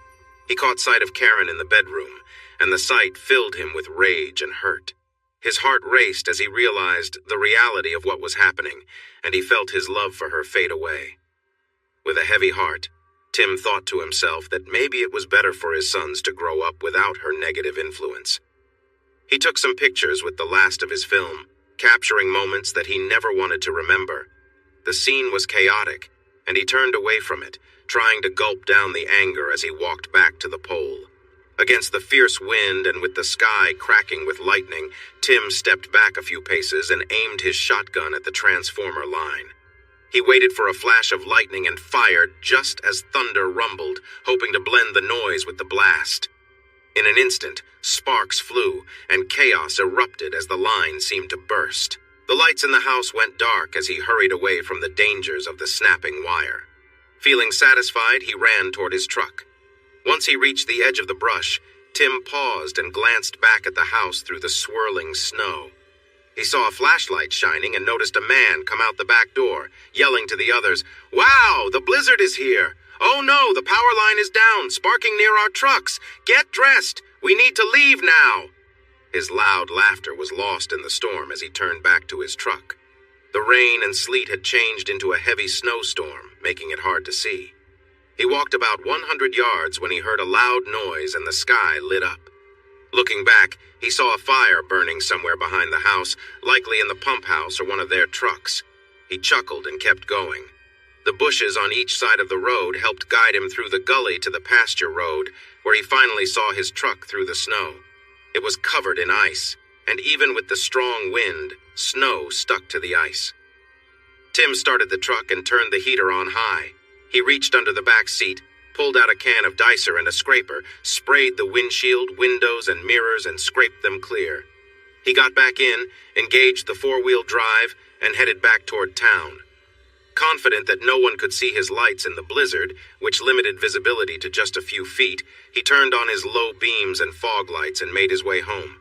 Speaker 1: He caught sight of Karen in the bedroom, and the sight filled him with rage and hurt. His heart raced as he realized the reality of what was happening, and he felt his love for her fade away. With a heavy heart, Tim thought to himself that maybe it was better for his sons to grow up without her negative influence. He took some pictures with the last of his film, capturing moments that he never wanted to remember. The scene was chaotic, and he turned away from it, trying to gulp down the anger as he walked back to the pole. Against the fierce wind and with the sky cracking with lightning, Tim stepped back a few paces and aimed his shotgun at the transformer line. He waited for a flash of lightning and fired just as thunder rumbled, hoping to blend the noise with the blast. In an instant, sparks flew, and chaos erupted as the line seemed to burst. The lights in the house went dark as he hurried away from the dangers of the snapping wire. Feeling satisfied, he ran toward his truck. Once he reached the edge of the brush, Tim paused and glanced back at the house through the swirling snow. He saw a flashlight shining and noticed a man come out the back door, yelling to the others, "Wow, the blizzard is here! Oh no, the power line is down, sparking near our trucks! Get dressed! We need to leave now!" His loud laughter was lost in the storm as he turned back to his truck. The rain and sleet had changed into a heavy snowstorm, making it hard to see. He walked about 100 yards when he heard a loud noise and the sky lit up. Looking back, he saw a fire burning somewhere behind the house, likely in the pump house or one of their trucks. He chuckled and kept going. The bushes on each side of the road helped guide him through the gully to the pasture road, where he finally saw his truck through the snow. It was covered in ice, and even with the strong wind, snow stuck to the ice. Tim started the truck and turned the heater on high. He reached under the back seat, pulled out a can of dicer and a scraper, sprayed the windshield, windows, and mirrors, and scraped them clear. He got back in, engaged the four-wheel drive, and headed back toward town. Confident that no one could see his lights in the blizzard, which limited visibility to just a few feet, he turned on his low beams and fog lights and made his way home.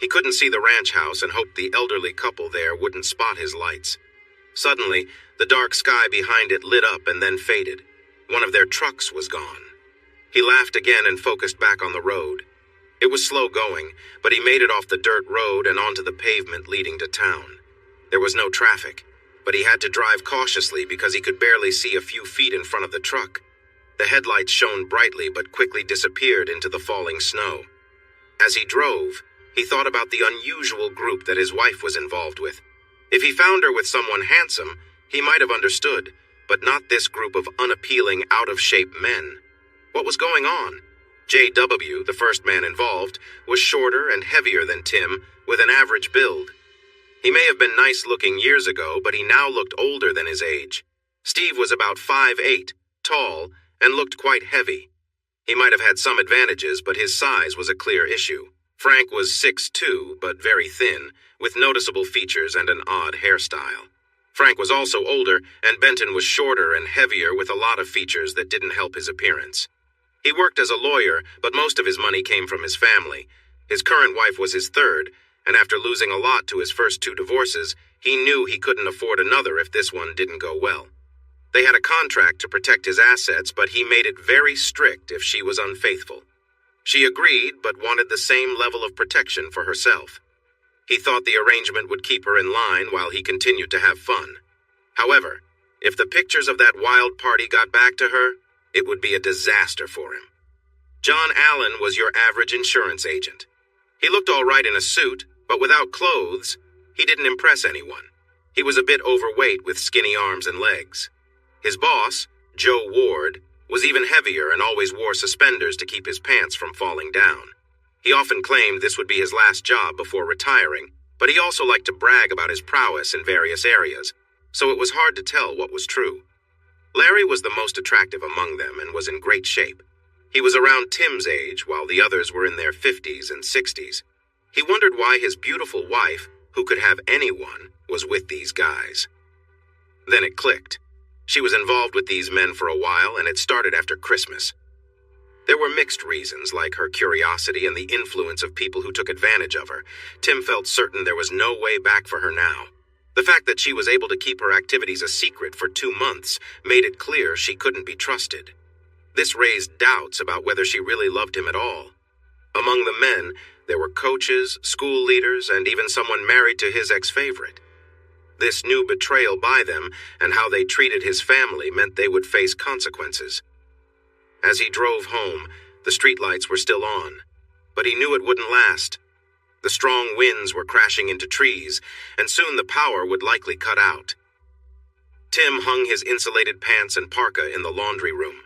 Speaker 1: He couldn't see the ranch house and hoped the elderly couple there wouldn't spot his lights. Suddenly, the dark sky behind it lit up and then faded. One of their trucks was gone. He laughed again and focused back on the road. It was slow going, but he made it off the dirt road and onto the pavement leading to town. There was no traffic, but he had to drive cautiously because he could barely see a few feet in front of the truck. The headlights shone brightly but quickly disappeared into the falling snow. As he drove, he thought about the unusual group that his wife was involved with. If he found her with someone handsome, he might have understood, but not this group of unappealing, out-of-shape men. What was going on? J.W., the first man involved, was shorter and heavier than Tim, with an average build. He may have been nice-looking years ago, but he now looked older than his age. Steve was about 5'8", tall, and looked quite heavy. He might have had some advantages, but his size was a clear issue. Frank was 6'2", but very thin, with noticeable features and an odd hairstyle. Frank was also older, and Benton was shorter and heavier with a lot of features that didn't help his appearance. He worked as a lawyer, but most of his money came from his family. His current wife was his third, and after losing a lot to his first 2 divorces, he knew he couldn't afford another if this one didn't go well. They had a contract to protect his assets, but he made it very strict if she was unfaithful. She agreed, but wanted the same level of protection for herself. He thought the arrangement would keep her in line while he continued to have fun. However, if the pictures of that wild party got back to her, it would be a disaster for him. John Allen was your average insurance agent. He looked all right in a suit, but without clothes, he didn't impress anyone. He was a bit overweight with skinny arms and legs. His boss, Joe Ward, was even heavier and always wore suspenders to keep his pants from falling down. He often claimed this would be his last job before retiring, but he also liked to brag about his prowess in various areas, so it was hard to tell what was true. Larry was the most attractive among them and was in great shape. He was around Tim's age, while the others were in their 50s and 60s. He wondered why his beautiful wife, who could have anyone, was with these guys. Then it clicked. She was involved with these men for a while, and it started after Christmas. There were mixed reasons, like her curiosity and the influence of people who took advantage of her. Tim felt certain there was no way back for her now. The fact that she was able to keep her activities a secret for 2 months made it clear she couldn't be trusted. This raised doubts about whether she really loved him at all. Among the men, there were coaches, school leaders, and even someone married to his ex-favorite. This new betrayal by them and how they treated his family meant they would face consequences. As he drove home, the streetlights were still on, but he knew it wouldn't last. The strong winds were crashing into trees, and soon the power would likely cut out. Tim hung his insulated pants and parka in the laundry room.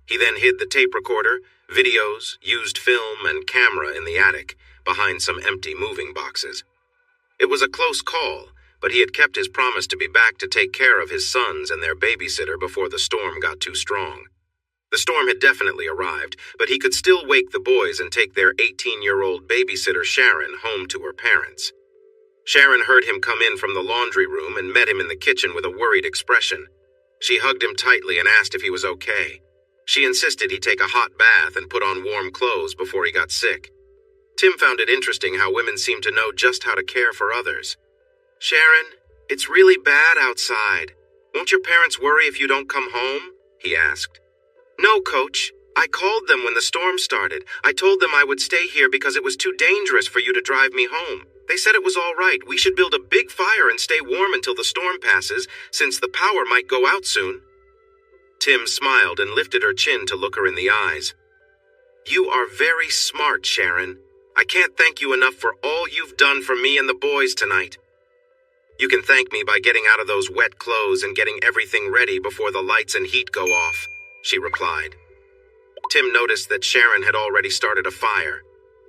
Speaker 1: He then hid the tape recorder, videos, used film, and camera in the attic, behind some empty moving boxes. It was a close call, but he had kept his promise to be back to take care of his sons and their babysitter before the storm got too strong. The storm had definitely arrived, but he could still wake the boys and take their 18-year-old babysitter Sharon home to her parents. Sharon heard him come in from the laundry room and met him in the kitchen with a worried expression. She hugged him tightly and asked if he was okay. She insisted he take a hot bath and put on warm clothes before he got sick. Tim found it interesting how women seemed to know just how to care for others. "Sharon, it's really bad outside. Won't your parents worry if you don't come home?" he asked. "No, Coach. I called them when the storm started. I told them I would stay here because it was too dangerous for you to drive me home. They said it was all right. We should build a big fire and stay warm until the storm passes, since the power might go out soon." Tim smiled and lifted her chin to look her in the eyes. "You are very smart, Sharon. I can't thank you enough for all you've done for me and the boys tonight." "You can thank me by getting out of those wet clothes and getting everything ready before the lights and heat go off," she replied. Tim noticed that Sharon had already started a fire.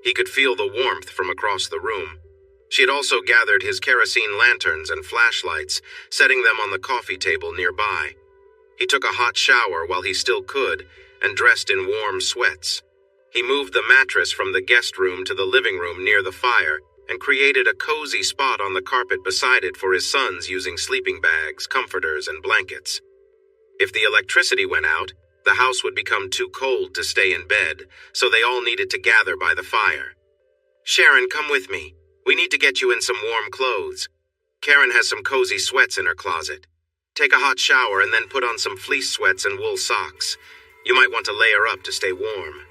Speaker 1: He could feel the warmth from across the room. She had also gathered his kerosene lanterns and flashlights, setting them on the coffee table nearby. He took a hot shower while he still could and dressed in warm sweats. He moved the mattress from the guest room to the living room near the fire and created a cozy spot on the carpet beside it for his sons using sleeping bags, comforters, and blankets. If the electricity went out, the house would become too cold to stay in bed, so they all needed to gather by the fire. "Sharon, come with me. We need to get you in some warm clothes. Karen has some cozy sweats in her closet. Take a hot shower and then put on some fleece sweats and wool socks. You might want to layer up to stay warm.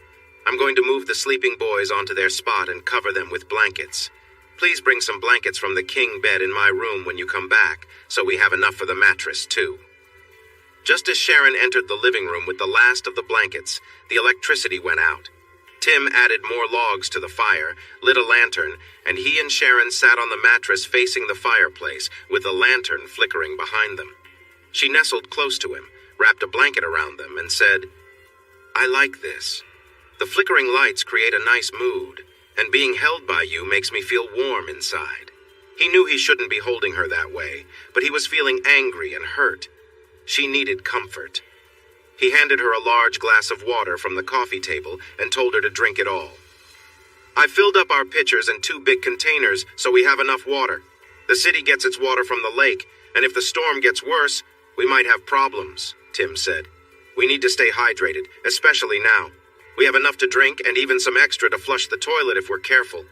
Speaker 1: I'm going to move the sleeping boys onto their spot and cover them with blankets. Please bring some blankets from the king bed in my room when you come back, so we have enough for the mattress, too." Just as Sharon entered the living room with the last of the blankets, the electricity went out. Tim added more logs to the fire, lit a lantern, and he and Sharon sat on the mattress facing the fireplace, with the lantern flickering behind them. She nestled close to him, wrapped a blanket around them, and said, "I like this. The flickering lights create a nice mood, and being held by you makes me feel warm inside." He knew he shouldn't be holding her that way, but he was feeling angry and hurt. She needed comfort. He handed her a large glass of water from the coffee table and told her to drink it all. "I filled up our pitchers in 2 big containers so we have enough water. The city gets its water from the lake, and if the storm gets worse, we might have problems," Tim said. "We need to stay hydrated, especially now. We have enough to drink and even some extra to flush the toilet if we're careful."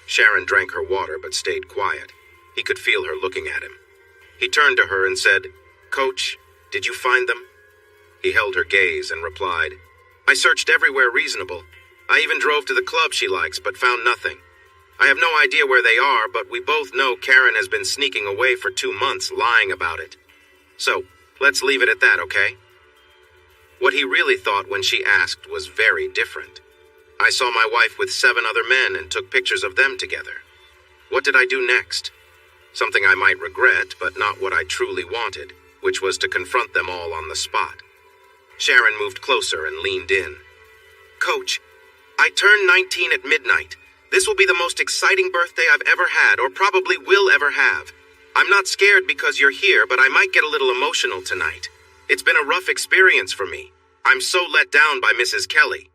Speaker 1: Sharon drank her water but stayed quiet. He could feel her looking at him. He turned to her and said, "Coach, did you find them?" He held her gaze and replied, "I searched everywhere reasonable. I even drove to the club she likes, but found nothing. I have no idea where they are, but we both know Karen has been sneaking away for 2 months, lying about it. So, let's leave it at that, okay?" What he really thought when she asked was very different. "I saw my wife with 7 other men and took pictures of them together. What did I do next? Something I might regret, but not what I truly wanted, which was to confront them all on the spot." Sharon moved closer and leaned in. "Coach, I turned 19 at midnight. This will be the most exciting birthday I've ever had, or probably will ever have. I'm not scared because you're here, but I might get a little emotional tonight. It's been a rough experience for me. I'm so let down by Mrs. Kelly."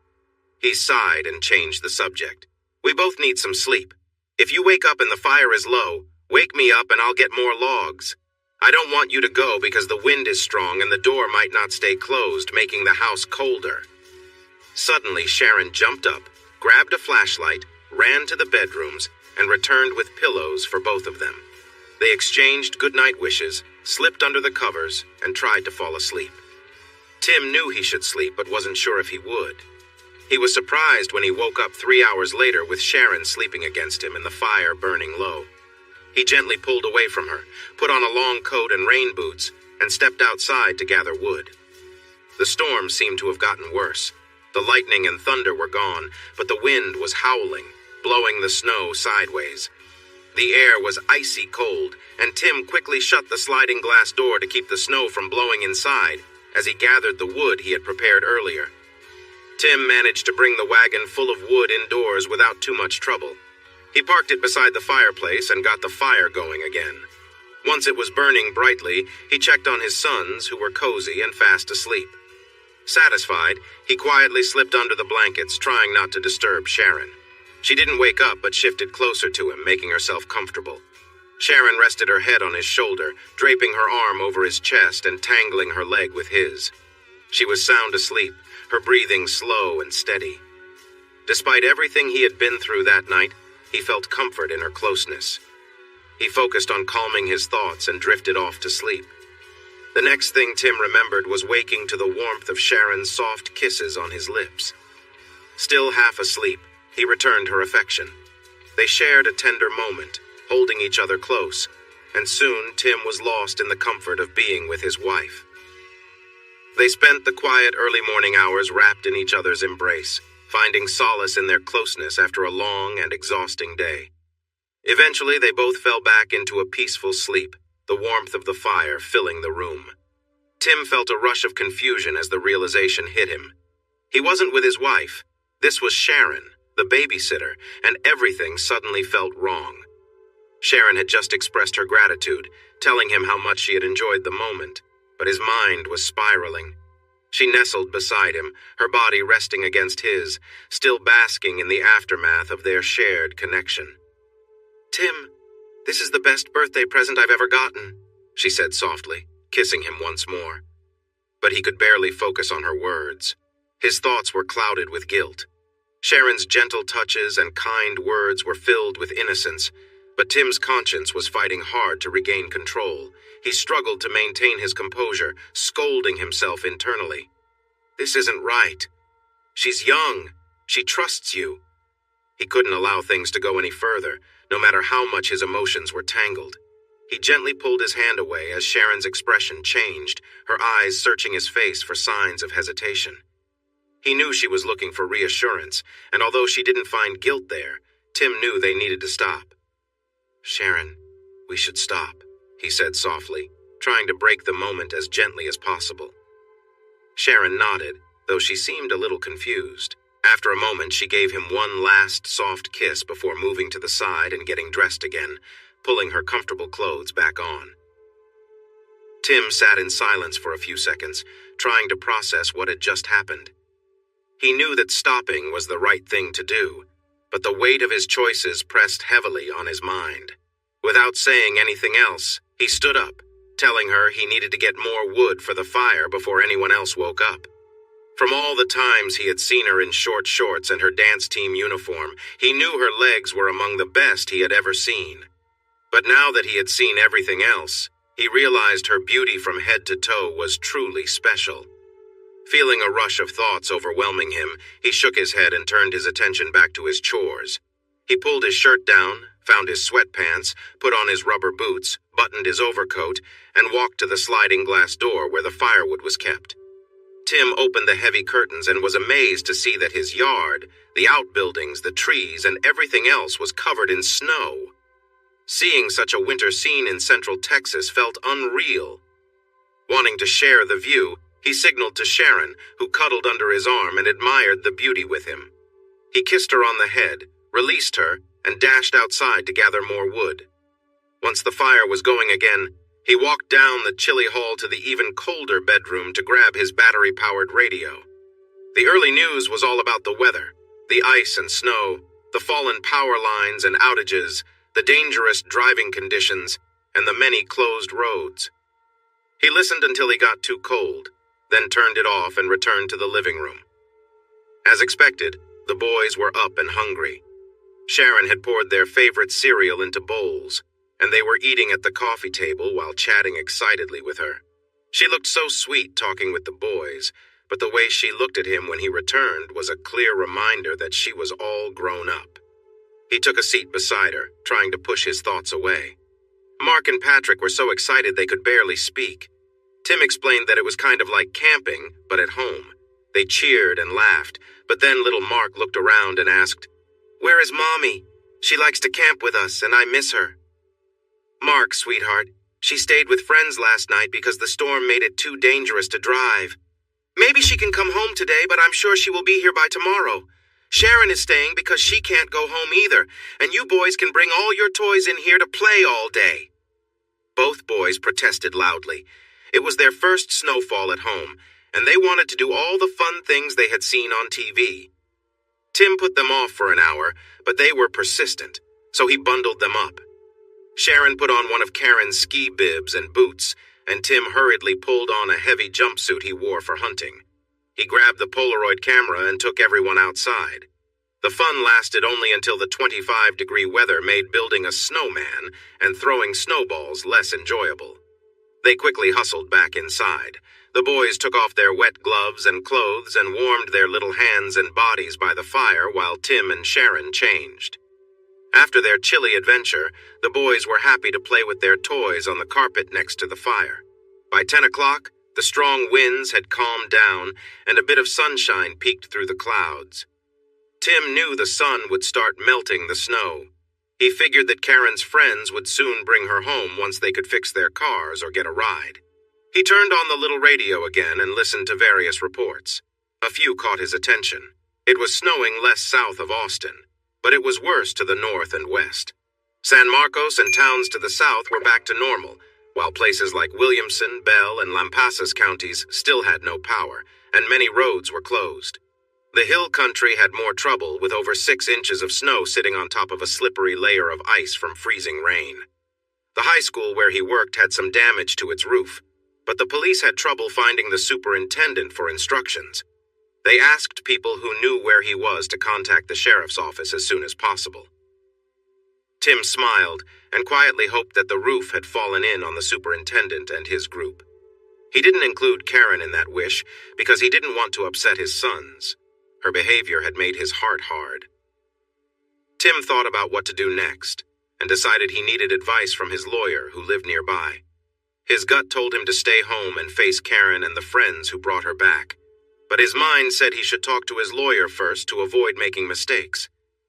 Speaker 1: He sighed and changed the subject. "We both need some sleep. If you wake up and the fire is low, wake me up and I'll get more logs. I don't want you to go because the wind is strong and the door might not stay closed, making the house colder." Suddenly, Sharon jumped up, grabbed a flashlight, ran to the bedrooms, and returned with pillows for both of them. They exchanged goodnight wishes, slipped under the covers, and tried to fall asleep. Tim knew he should sleep but wasn't sure if he would. He was surprised when he woke up 3 hours later with Sharon sleeping against him and the fire burning low. He gently pulled away from her, put on a long coat and rain boots, and stepped outside to gather wood. The storm seemed to have gotten worse. The lightning and thunder were gone, but the wind was howling, blowing the snow sideways. The air was icy cold, and Tim quickly shut the sliding glass door to keep the snow from blowing inside as he gathered the wood he had prepared earlier. Tim managed to bring the wagon full of wood indoors without too much trouble. He parked it beside the fireplace and got the fire going again. Once it was burning brightly, he checked on his sons, who were cozy and fast asleep. Satisfied, he quietly slipped under the blankets, trying not to disturb Sharon. She didn't wake up but shifted closer to him, making herself comfortable. Sharon rested her head on his shoulder, draping her arm over his chest and tangling her leg with his. She was sound asleep, her breathing slow and steady. Despite everything he had been through that night, he felt comfort in her closeness. He focused on calming his thoughts and drifted off to sleep. The next thing Tim remembered was waking to the warmth of Sharon's soft kisses on his lips. Still half asleep, he returned her affection. They shared a tender moment, holding each other close, and soon Tim was lost in the comfort of being with his wife. They spent the quiet early morning hours wrapped in each other's embrace, finding solace in their closeness after a long and exhausting day. Eventually, they both fell back into a peaceful sleep, the warmth of the fire filling the room. Tim felt a rush of confusion as the realization hit him. He wasn't with his wife. This was Sharon, the babysitter, and everything suddenly felt wrong. Sharon had just expressed her gratitude, telling him how much she had enjoyed the moment, but his mind was spiraling. She nestled beside him, her body resting against his, still basking in the aftermath of their shared connection. "Tim, this is the best birthday present I've ever gotten," she said softly, kissing him once more. but he could barely focus on her words. His thoughts were clouded with guilt. Sharon's gentle touches and kind words were filled with innocence, but Tim's conscience was fighting hard to regain control. He struggled to maintain his composure, scolding himself internally. This isn't right. She's young. She trusts you. He couldn't allow things to go any further, no matter how much his emotions were tangled. He gently pulled his hand away as Sharon's expression changed, her eyes searching his face for signs of hesitation. He knew she was looking for reassurance, and although she didn't find guilt there, Tim knew they needed to stop. "Sharon, we should stop," he said softly, trying to break the moment as gently as possible. Sharon nodded, though she seemed a little confused. After a moment, she gave him one last soft kiss before moving to the side and getting dressed again, pulling her comfortable clothes back on. Tim sat in silence for a few seconds, trying to process what had just happened. He knew that stopping was the right thing to do, but the weight of his choices pressed heavily on his mind. Without saying anything else, he stood up, telling her he needed to get more wood for the fire before anyone else woke up. From all the times he had seen her in short shorts and her dance team uniform, he knew her legs were among the best he had ever seen. But now that he had seen everything else, he realized her beauty from head to toe was truly special. Feeling a rush of thoughts overwhelming him, he shook his head and turned his attention back to his chores. He pulled his shirt down, found his sweatpants, put on his rubber boots, buttoned his overcoat, and walked to the sliding glass door where the firewood was kept. Tim opened the heavy curtains and was amazed to see that his yard, the outbuildings, the trees, and everything else was covered in snow. Seeing such a winter scene in central Texas felt unreal. Wanting to share the view, he signaled to Sharon, who cuddled under his arm and admired the beauty with him. He kissed her on the head, released her, and dashed outside to gather more wood. Once the fire was going again, he walked down the chilly hall to the even colder bedroom to grab his battery-powered radio. The early news was all about the weather, the ice and snow, the fallen power lines and outages, the dangerous driving conditions, and the many closed roads. He listened until he got too cold, then turned it off and returned to the living room. As expected, the boys were up and hungry. Sharon had poured their favorite cereal into bowls, and they were eating at the coffee table while chatting excitedly with her. She looked so sweet talking with the boys, but the way she looked at him when he returned was a clear reminder that she was all grown up. He took a seat beside her, trying to push his thoughts away. Mark and Patrick were so excited they could barely speak. Tim explained that it was kind of like camping, but at home. They cheered and laughed, but then little Mark looked around and asked, "Where is Mommy? She likes to camp with us, and I miss her." "Mark, sweetheart, she stayed with friends last night because the storm made it too dangerous to drive. Maybe she can come home today, but I'm sure she will be here by tomorrow. Sharon is staying because she can't go home either, and you boys can bring all your toys in here to play all day." Both boys protested loudly. It was their first snowfall at home, and they wanted to do all the fun things they had seen on TV. Tim put them off for an hour, but they were persistent, so he bundled them up. Sharon put on one of Karen's ski bibs and boots, and Tim hurriedly pulled on a heavy jumpsuit he wore for hunting. He grabbed the Polaroid camera and took everyone outside. The fun lasted only until the 25-degree weather made building a snowman and throwing snowballs less enjoyable. They quickly hustled back inside. The boys took off their wet gloves and clothes and warmed their little hands and bodies by the fire while Tim and Sharon changed. After their chilly adventure, the boys were happy to play with their toys on the carpet next to the fire. By 10 o'clock, the strong winds had calmed down and a bit of sunshine peeked through the clouds. Tim knew the sun would start melting the snow. He figured that Karen's friends would soon bring her home once they could fix their cars or get a ride. He turned on the little radio again and listened to various reports. A few caught his attention. It was snowing less south of Austin, but it was worse to the north and west. San Marcos and towns to the south were back to normal, while places like Williamson, Bell, and Lampasas counties still had no power, and many roads were closed. The hill country had more trouble, with over 6 inches of snow sitting on top of a slippery layer of ice from freezing rain. The high school where he worked had some damage to its roof. but the police had trouble finding the superintendent for instructions. They asked people who knew where he was to contact the sheriff's office as soon as possible. Tim smiled and quietly hoped that the roof had fallen in on the superintendent and his group. He didn't include Karen in that wish because he didn't want to upset his sons. Her behavior had made his heart hard. Tim thought about what to do next and decided he needed advice from his lawyer who lived nearby. His gut told him to stay home and face Karen and the friends who brought her back, but his mind said he should talk to his lawyer first to avoid making mistakes.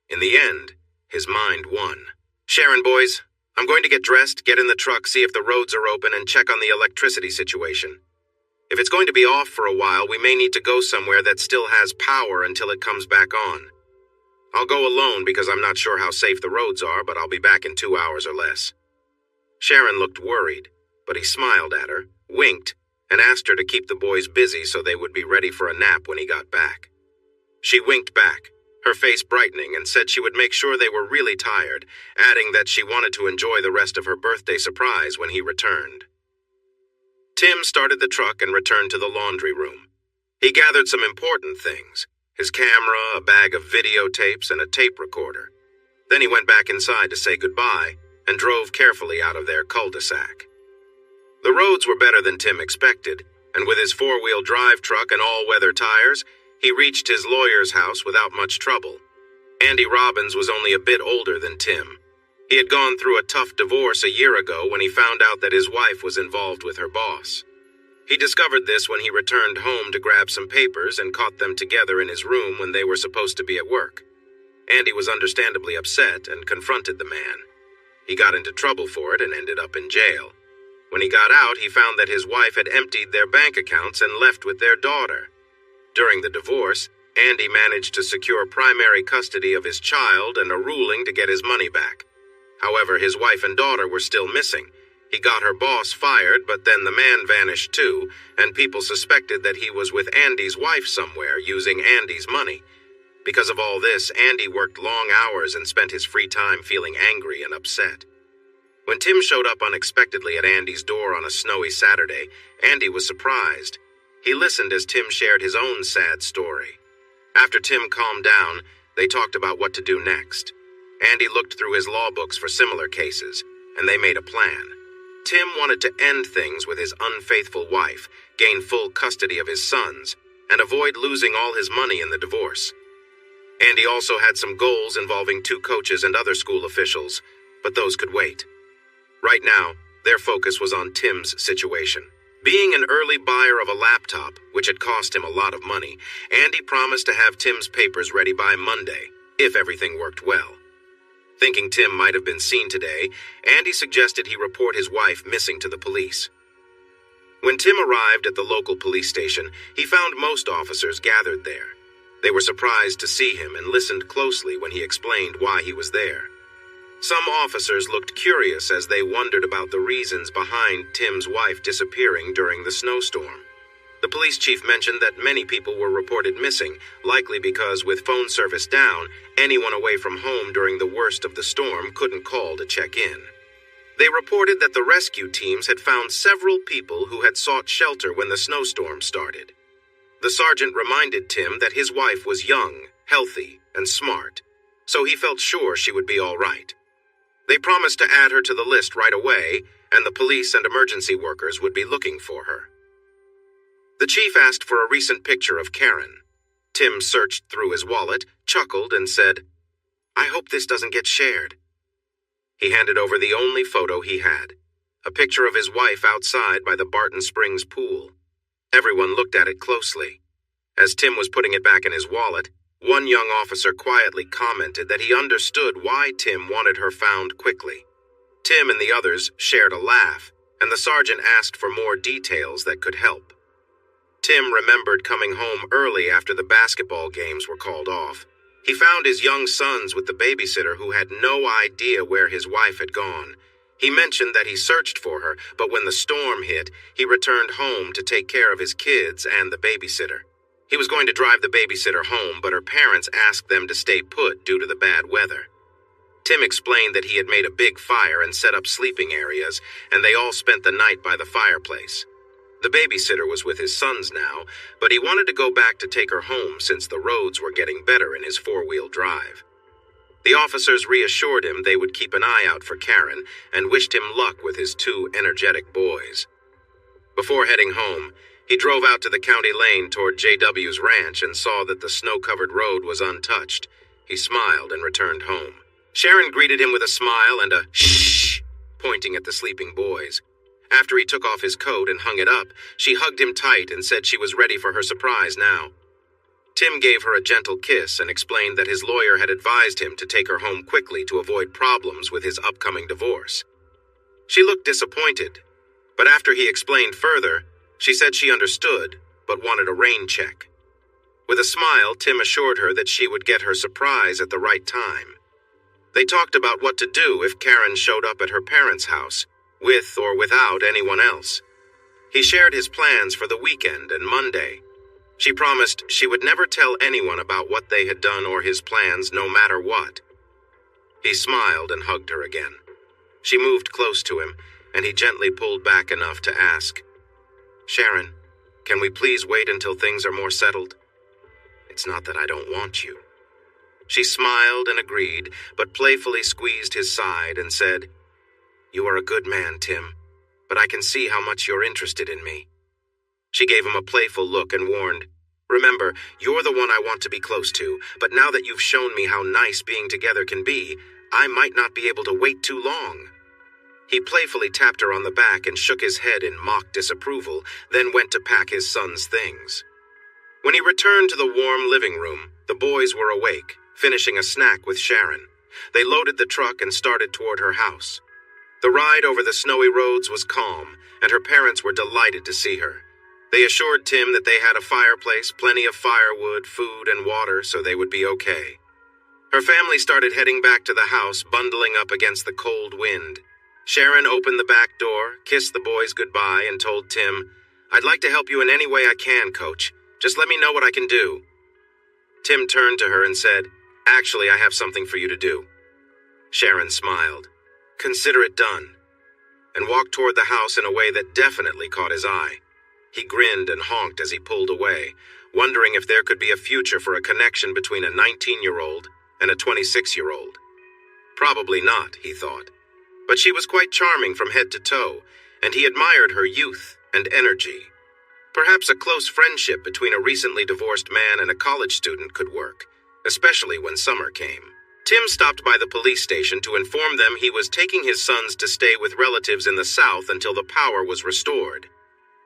Speaker 1: In the end, his mind won. "Sharon, boys, I'm going to get dressed, get in the truck, see if the roads are open, and check on the electricity situation. If it's going to be off for a while, we may need to go somewhere that still has power until it comes back on. I'll go alone because I'm not sure how safe the roads are, but I'll be back in 2 hours or less." Sharon looked worried, but he smiled at her, winked, and asked her to keep the boys busy so they would be ready for a nap when he got back. She winked back, her face brightening, and said she would make sure they were really tired, adding that she wanted to enjoy the rest of her birthday surprise when he returned. Tim started the truck and returned to the laundry room. He gathered some important things: his camera, a bag of videotapes, and a tape recorder. Then he went back inside to say goodbye and drove carefully out of their cul-de-sac. The roads were better than Tim expected, and with his four-wheel drive truck and all-weather tires, he reached his lawyer's house without much trouble. Andy Robbins was only a bit older than Tim. He had gone through a tough divorce a year ago when he found out that his wife was involved with her boss. He discovered this when he returned home to grab some papers and caught them together in his room when they were supposed to be at work. Andy was understandably upset and confronted the man. He got into trouble for it and ended up in jail. When he got out, he found that his wife had emptied their bank accounts and left with their daughter. During the divorce, Andy managed to secure primary custody of his child and a ruling to get his money back. However, his wife and daughter were still missing. He got her boss fired, but then the man vanished too, and people suspected that he was with Andy's wife somewhere, using Andy's money. Because of all this, Andy worked long hours and spent his free time feeling angry and upset. When Tim showed up unexpectedly at Andy's door on a snowy Saturday, Andy was surprised. He listened as Tim shared his own sad story. After Tim calmed down, they talked about what to do next. Andy looked through his law books for similar cases, and they made a plan. Tim wanted to end things with his unfaithful wife, gain full custody of his sons, and avoid losing all his money in the divorce. Andy also had some goals involving 2 coaches and other school officials, but those could wait. Right now, their focus was on Tim's situation. Being an early buyer of a laptop, which had cost him a lot of money, Andy promised to have Tim's papers ready by Monday, if everything worked well. Thinking Tim might have been seen today, Andy suggested he report his wife missing to the police. When Tim arrived at the local police station, he found most officers gathered there. They were surprised to see him and listened closely when he explained why he was there. Some officers looked curious as they wondered about the reasons behind Tim's wife disappearing during the snowstorm. The police chief mentioned that many people were reported missing, likely because with phone service down, anyone away from home during the worst of the storm couldn't call to check in. They reported that the rescue teams had found several people who had sought shelter when the snowstorm started. The sergeant reminded Tim that his wife was young, healthy, and smart, so he felt sure she would be all right. They promised to add her to the list right away, and the police and emergency workers would be looking for her. The chief asked for a recent picture of Karen. Tim searched through his wallet, chuckled, and said, "I hope this doesn't get shared." He handed over the only photo he had, a picture of his wife outside by the Barton Springs pool. Everyone looked at it closely. As Tim was putting it back in his wallet, one young officer quietly commented that he understood why Tim wanted her found quickly. Tim and the others shared a laugh, and the sergeant asked for more details that could help. Tim remembered coming home early after the basketball games were called off. He found his young sons with the babysitter who had no idea where his wife had gone. He mentioned that he searched for her, but when the storm hit, he returned home to take care of his kids and the babysitter. He was going to drive the babysitter home, but her parents asked them to stay put due to the bad weather. Tim explained that he had made a big fire and set up sleeping areas, and they all spent the night by the fireplace. The babysitter was with his sons now, but he wanted to go back to take her home since the roads were getting better in his four-wheel drive. The officers reassured him they would keep an eye out for Karen and wished him luck with his two energetic boys. Before heading home, he drove out to the county lane toward JW's ranch and saw that the snow-covered road was untouched. He smiled and returned home. Sharon greeted him with a smile and a shh, pointing at the sleeping boys. After he took off his coat and hung it up, she hugged him tight and said she was ready for her surprise now. Tim gave her a gentle kiss and explained that his lawyer had advised him to take her home quickly to avoid problems with his upcoming divorce. She looked disappointed, but after he explained further, she said she understood, but wanted a rain check. With a smile, Tim assured her that she would get her surprise at the right time. They talked about what to do if Karen showed up at her parents' house, with or without anyone else. He shared his plans for the weekend and Monday. She promised she would never tell anyone about what they had done or his plans, no matter what. He smiled and hugged her again. She moved close to him, and he gently pulled back enough to ask, "Sharon, can we please wait until things are more settled? It's not that I don't want you." She smiled and agreed, but playfully squeezed his side and said, "You are a good man, Tim, but I can see how much you're interested in me." She gave him a playful look and warned, "Remember, you're the one I want to be close to, but now that you've shown me how nice being together can be, I might not be able to wait too long." He playfully tapped her on the back and shook his head in mock disapproval, then went to pack his son's things. When he returned to the warm living room, the boys were awake, finishing a snack with Sharon. They loaded the truck and started toward her house. The ride over the snowy roads was calm, and her parents were delighted to see her. They assured Tim that they had a fireplace, plenty of firewood, food, and water, so they would be okay. Her family started heading back to the house, bundling up against the cold wind. Sharon opened the back door, kissed the boys goodbye, and told Tim, "I'd like to help you in any way I can, Coach. Just let me know what I can do." Tim turned to her and said, "Actually, I have something for you to do." Sharon smiled. "Consider it done," and walked toward the house in a way that definitely caught his eye. He grinned and honked as he pulled away, wondering if there could be a future for a connection between a 19-year-old and a 26-year-old. Probably not, he thought. But she was quite charming from head to toe, and he admired her youth and energy. Perhaps a close friendship between a recently divorced man and a college student could work, especially when summer came. Tim stopped by the police station to inform them he was taking his sons to stay with relatives in the South until the power was restored.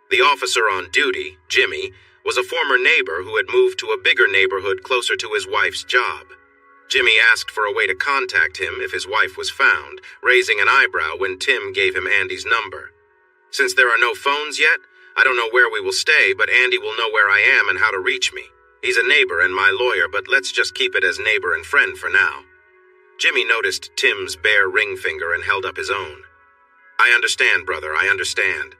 Speaker 1: The officer on duty, Jimmy, was a former neighbor who had moved to a bigger neighborhood closer to his wife's job. Jimmy asked for a way to contact him if his wife was found, raising an eyebrow when Tim gave him Andy's number. "Since there are no phones yet, I don't know where we will stay, but Andy will know where I am and how to reach me. He's a neighbor and my lawyer, but let's just keep it as neighbor and friend for now." Jimmy noticed Tim's bare ring finger and held up his own. "I understand, brother, I understand.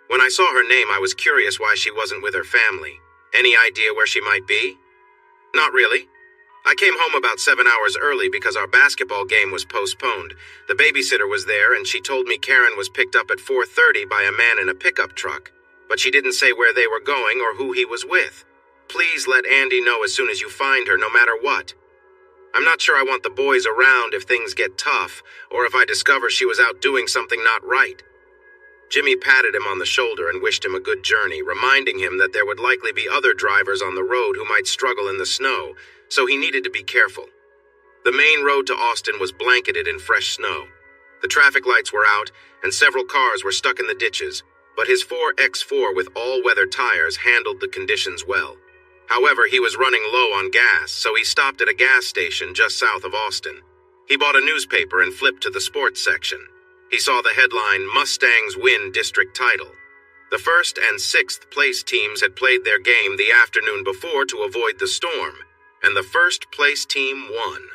Speaker 1: When I saw her name, I was curious why she wasn't with her family. Any idea where she might be?" "Not really. I came home about 7 hours early because our basketball game was postponed. The babysitter was there, and she told me Karen was picked up at 4:30 by a man in a pickup truck, but she didn't say where they were going or who he was with. Please let Andy know as soon as you find her, no matter what. I'm not sure I want the boys around if things get tough, or if I discover she was out doing something not right." Jimmy patted him on the shoulder and wished him a good journey, reminding him that there would likely be other drivers on the road who might struggle in the snow, so he needed to be careful. The main road to Austin was blanketed in fresh snow. The traffic lights were out, and several cars were stuck in the ditches, but his 4X4 with all-weather tires handled the conditions well. However, he was running low on gas, so he stopped at a gas station just south of Austin. He bought a newspaper and flipped to the sports section. He saw the headline, "Mustangs Win District Title." The first and sixth place teams had played their game the afternoon before to avoid the storm, and the first place team won.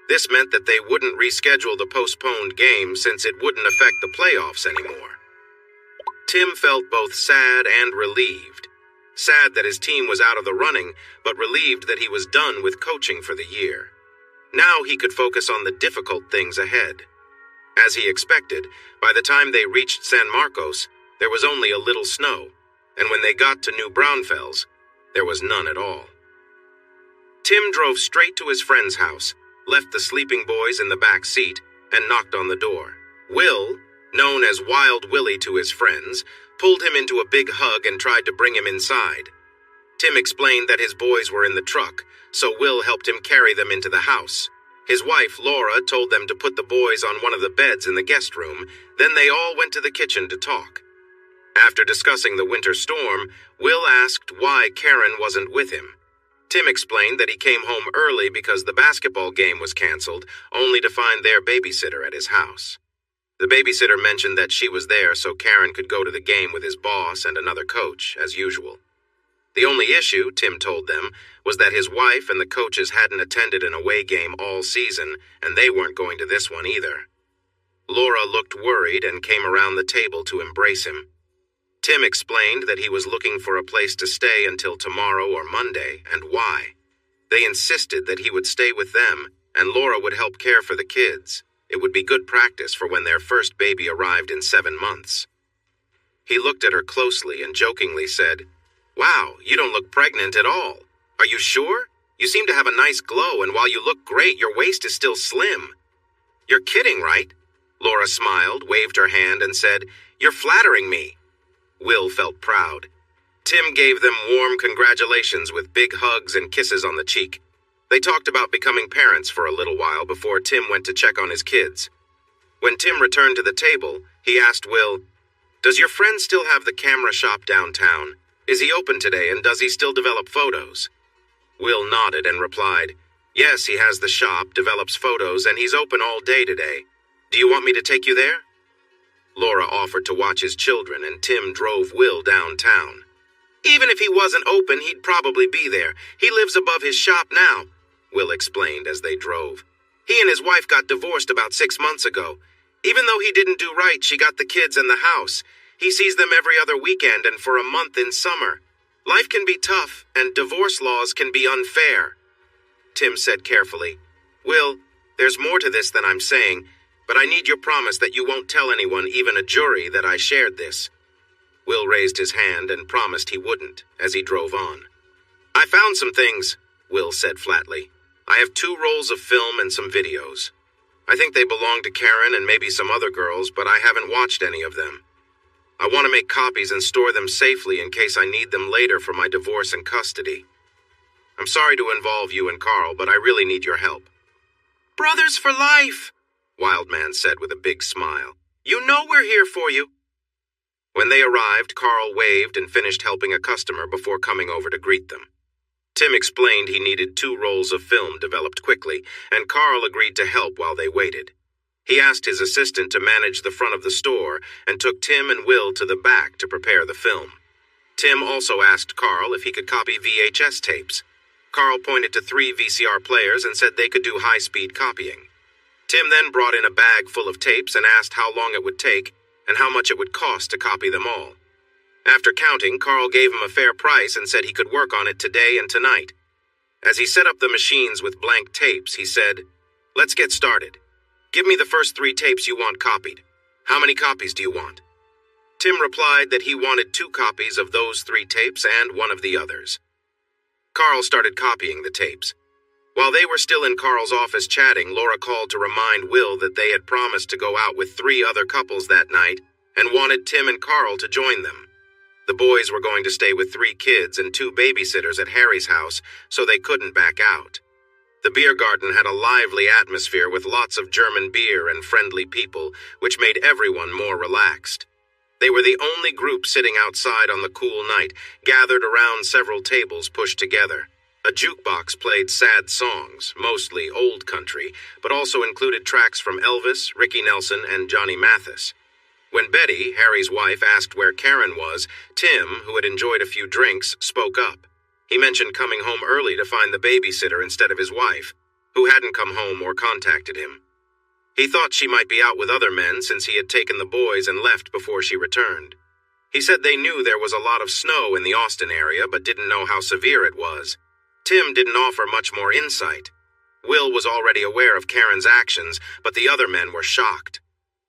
Speaker 1: This meant that they wouldn't reschedule the postponed game since it wouldn't affect the playoffs anymore. Tim felt both sad and relieved. Sad that his team was out of the running, but relieved that he was done with coaching for the year. Now he could focus on the difficult things ahead. As he expected, by the time they reached San Marcos, there was only a little snow, and when they got to New Braunfels, there was none at all. Tim drove straight to his friend's house, left the sleeping boys in the back seat, and knocked on the door. Will, known as Wild Willie to his friends, pulled him into a big hug and tried to bring him inside. Tim explained that his boys were in the truck, so Will helped him carry them into the house. His wife, Laura, told them to put the boys on one of the beds in the guest room, then they all went to the kitchen to talk. After discussing the winter storm, Will asked why Karen wasn't with him. Tim explained that he came home early because the basketball game was canceled, only to find their babysitter at his house. The babysitter mentioned that she was there so Karen could go to the game with his boss and another coach, as usual. The only issue, Tim told them, was that his wife and the coaches hadn't attended an away game all season, and they weren't going to this one either. Laura looked worried and came around the table to embrace him. Tim explained that he was looking for a place to stay until tomorrow or Monday, and why. They insisted that he would stay with them, and Laura would help care for the kids. It would be good practice for when their first baby arrived in 7 months. He looked at her closely and jokingly said, "Wow, you don't look pregnant at all. Are you sure? You seem to have a nice glow, and while you look great, your waist is still slim." "You're kidding, right?" Laura smiled, waved her hand, and said, "You're flattering me." Will felt proud. Tim gave them warm congratulations with big hugs and kisses on the cheek. They talked about becoming parents for a little while before Tim went to check on his kids. When Tim returned to the table, he asked Will, "Does your friend still have the camera shop downtown? Is he open today, and does he still develop photos?" Will nodded and replied, "Yes, he has the shop, develops photos, and he's open all day today. Do you want me to take you there?" Laura offered to watch his children, and Tim drove Will downtown. "Even if he wasn't open, he'd probably be there. He lives above his shop now," Will explained as they drove. "He and his wife got divorced about 6 months ago. Even though he didn't do right, she got the kids and the house. He sees them every other weekend and for a month in summer. Life can be tough, and divorce laws can be unfair." Tim said carefully, "Will, there's more to this than I'm saying, but I need your promise that you won't tell anyone, even a jury, that I shared this." Will raised his hand and promised he wouldn't as he drove on. "I found some things," Will said flatly. "I have 2 rolls of film and some videos. I think they belong to Karen and maybe some other girls, but I haven't watched any of them. I want to make copies and store them safely in case I need them later for my divorce and custody. I'm sorry to involve you and Carl, but I really need your help." "Brothers for life," Wildman said with a big smile. "You know we're here for you." When they arrived, Carl waved and finished helping a customer before coming over to greet them. Tim explained he needed 2 rolls of film developed quickly, and Carl agreed to help while they waited. He asked his assistant to manage the front of the store and took Tim and Will to the back to prepare the film. Tim also asked Carl if he could copy VHS tapes. Carl pointed to 3 VCR players and said they could do high-speed copying. Tim then brought in a bag full of tapes and asked how long it would take and how much it would cost to copy them all. After counting, Carl gave him a fair price and said he could work on it today and tonight. As he set up the machines with blank tapes, he said, "Let's get started. Give me the first 3 tapes you want copied. How many copies do you want?" Tim replied that he wanted 2 copies of those 3 tapes and 1 of the others. Carl started copying the tapes. While they were still in Carl's office chatting, Laura called to remind Will that they had promised to go out with 3 other couples that night and wanted Tim and Carl to join them. The boys were going to stay with 3 kids and 2 babysitters at Harry's house, so they couldn't back out. The beer garden had a lively atmosphere with lots of German beer and friendly people, which made everyone more relaxed. They were the only group sitting outside on the cool night, gathered around several tables pushed together. A jukebox played sad songs, mostly old country, but also included tracks from Elvis, Ricky Nelson, and Johnny Mathis. When Betty, Harry's wife, asked where Karen was, Tim, who had enjoyed a few drinks, spoke up. He mentioned coming home early to find the babysitter instead of his wife, who hadn't come home or contacted him. He thought she might be out with other men since he had taken the boys and left before she returned. He said they knew there was a lot of snow in the Austin area but didn't know how severe it was. Tim didn't offer much more insight. Will was already aware of Karen's actions, but the other men were shocked.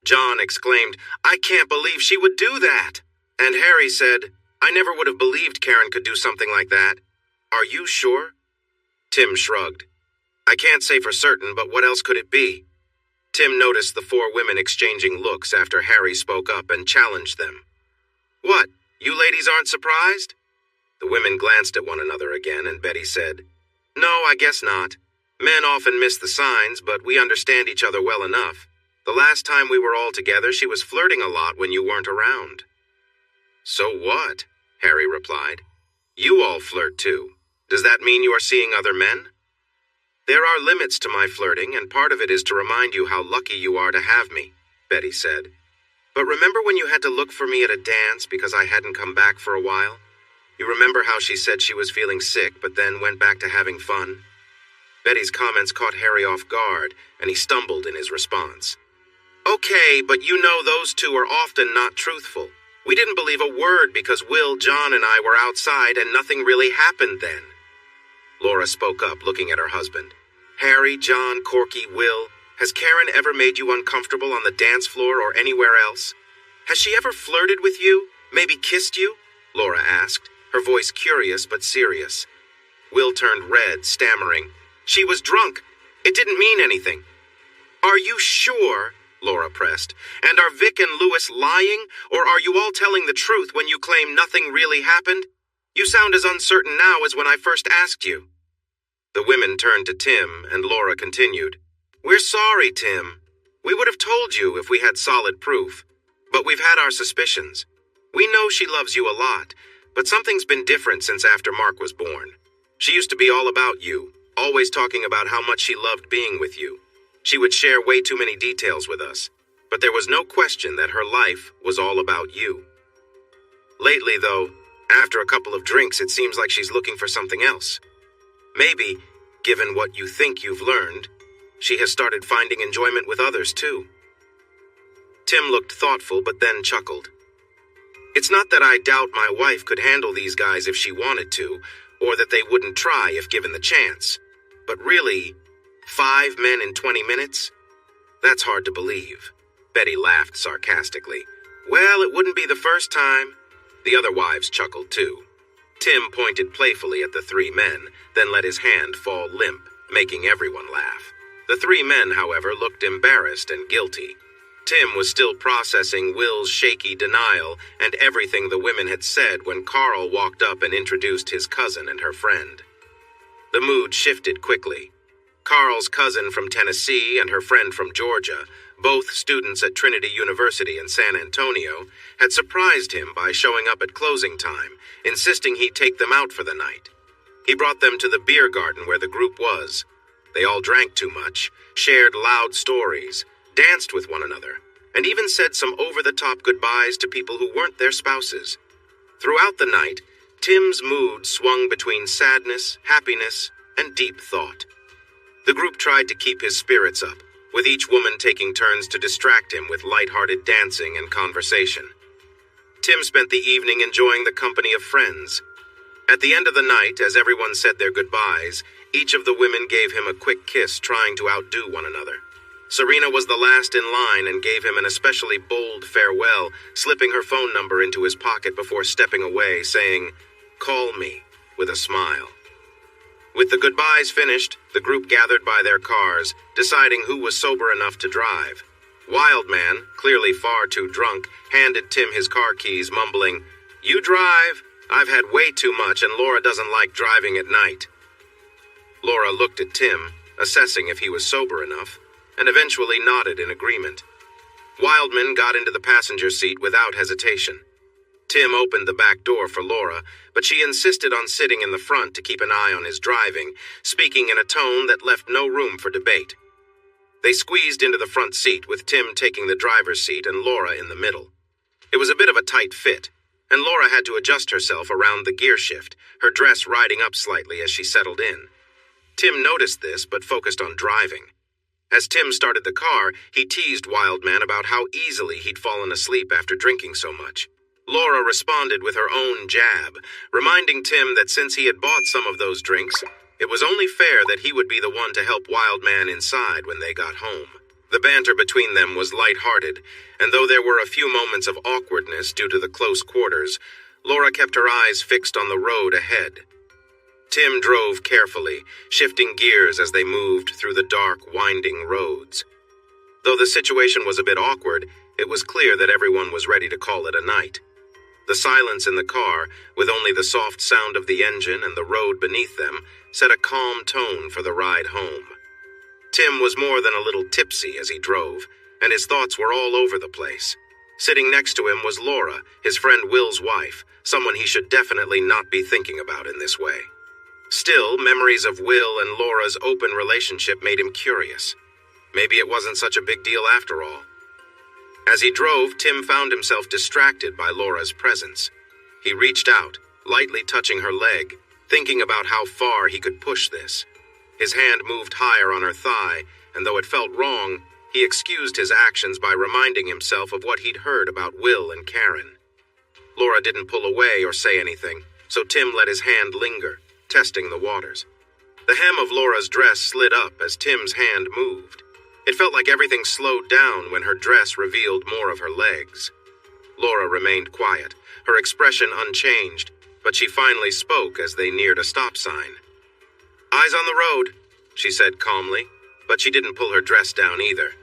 Speaker 1: John exclaimed, "I can't believe she would do that!" And Harry said, I never would have believed Karen could do something like that. Are you sure? Tim shrugged. I can't say for certain, but what else could it be? Tim noticed the four women exchanging looks after Harry spoke up and challenged them. What, you ladies aren't surprised? The women glanced at one another again, and Betty said, No, I guess not. Men often miss the signs, but we understand each other well enough. The last time we were all together, she was flirting a lot when you weren't around. So what? Harry replied. You all flirt too. Does that mean you are seeing other men? There are limits to my flirting, and part of it is to remind you how lucky you are to have me, Betty said. But remember when you had to look for me at a dance because I hadn't come back for a while? You remember how she said she was feeling sick, but then went back to having fun? Betty's comments caught Harry off guard, and he stumbled in his response. Okay, but you know those two are often not truthful. We didn't believe a word because Will, John, and I were outside and nothing really happened then. Laura spoke up, looking at her husband. Harry, John, Corky, Will, has Karen ever made you uncomfortable on the dance floor or anywhere else? Has she ever flirted with you? Maybe kissed you? Laura asked, her voice curious but serious. Will turned red, stammering. She was drunk. It didn't mean anything. Are you sure? Laura pressed. And are Vic and Louis lying, or are you all telling the truth when you claim nothing really happened? You sound as uncertain now as when I first asked you. The women turned to Tim, and Laura continued. We're sorry, Tim. We would have told you if we had solid proof, but we've had our suspicions. We know she loves you a lot, but something's been different since after Mark was born. She used to be all about you, always talking about how much she loved being with you. She would share way too many details with us, but there was no question that her life was all about you. Lately, though, after a couple of drinks, it seems like she's looking for something else. Maybe, given what you think you've learned, she has started finding enjoyment with others, too. Tim looked thoughtful, but then chuckled. It's not that I doubt my wife could handle these guys if she wanted to, or that they wouldn't try if given the chance. But really, 5 men in 20 minutes? That's hard to believe. Betty laughed sarcastically. Well, it wouldn't be the first time. The other wives chuckled, too. Tim pointed playfully at the 3 men, then let his hand fall limp, making everyone laugh. The 3 men, however, looked embarrassed and guilty. Tim was still processing Will's shaky denial and everything the women had said when Carl walked up and introduced his cousin and her friend. The mood shifted quickly. Carl's cousin from Tennessee and her friend from Georgia, both students at Trinity University in San Antonio, had surprised him by showing up at closing time, insisting he take them out for the night. He brought them to the beer garden where the group was. They all drank too much, shared loud stories, danced with one another, and even said some over-the-top goodbyes to people who weren't their spouses. Throughout the night, Tim's mood swung between sadness, happiness, and deep thought. The group tried to keep his spirits up, with each woman taking turns to distract him with light-hearted dancing and conversation. Tim spent the evening enjoying the company of friends. At the end of the night, as everyone said their goodbyes, each of the women gave him a quick kiss, trying to outdo one another. Serena was the last in line and gave him an especially bold farewell, slipping her phone number into his pocket before stepping away, saying, "Call me," with a smile. With the goodbyes finished, the group gathered by their cars, deciding who was sober enough to drive. Wildman, clearly far too drunk, handed Tim his car keys, mumbling, "You drive. I've had way too much, and Laura doesn't like driving at night." Laura looked at Tim, assessing if he was sober enough, and eventually nodded in agreement. Wildman got into the passenger seat without hesitation. Tim opened the back door for Laura, but she insisted on sitting in the front to keep an eye on his driving, speaking in a tone that left no room for debate. They squeezed into the front seat, with Tim taking the driver's seat and Laura in the middle. It was a bit of a tight fit, and Laura had to adjust herself around the gear shift, her dress riding up slightly as she settled in. Tim noticed this, but focused on driving. As Tim started the car, he teased Wildman about how easily he'd fallen asleep after drinking so much. Laura responded with her own jab, reminding Tim that since he had bought some of those drinks, it was only fair that he would be the one to help Wildman inside when they got home. The banter between them was light-hearted, and though there were a few moments of awkwardness due to the close quarters, Laura kept her eyes fixed on the road ahead. Tim drove carefully, shifting gears as they moved through the dark, winding roads. Though the situation was a bit awkward, it was clear that everyone was ready to call it a night. The silence in the car, with only the soft sound of the engine and the road beneath them, set a calm tone for the ride home. Tim was more than a little tipsy as he drove, and his thoughts were all over the place. Sitting next to him was Laura, his friend Will's wife, someone he should definitely not be thinking about in this way. Still, memories of Will and Laura's open relationship made him curious. Maybe it wasn't such a big deal after all. As he drove, Tim found himself distracted by Laura's presence. He reached out, lightly touching her leg, thinking about how far he could push this. His hand moved higher on her thigh, and though it felt wrong, he excused his actions by reminding himself of what he'd heard about Will and Karen. Laura didn't pull away or say anything, so Tim let his hand linger, testing the waters. The hem of Laura's dress slid up as Tim's hand moved. It felt like everything slowed down when her dress revealed more of her legs. Laura remained quiet, her expression unchanged, but she finally spoke as they neared a stop sign. "Eyes on the road," she said calmly, but she didn't pull her dress down either.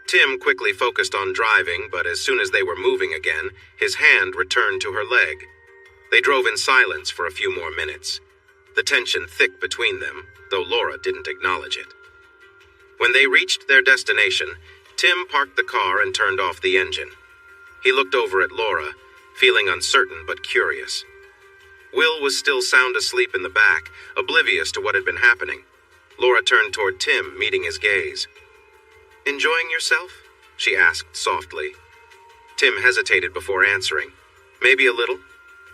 Speaker 1: Tim quickly focused on driving, but as soon as they were moving again, his hand returned to her leg. They drove in silence for a few more minutes, the tension thick between them, though Laura didn't acknowledge it. When they reached their destination, Tim parked the car and turned off the engine. He looked over at Laura, feeling uncertain but curious. Will was still sound asleep in the back, oblivious to what had been happening. Laura turned toward Tim, meeting his gaze. "Enjoying yourself?" she asked softly. Tim hesitated before answering. "Maybe a little.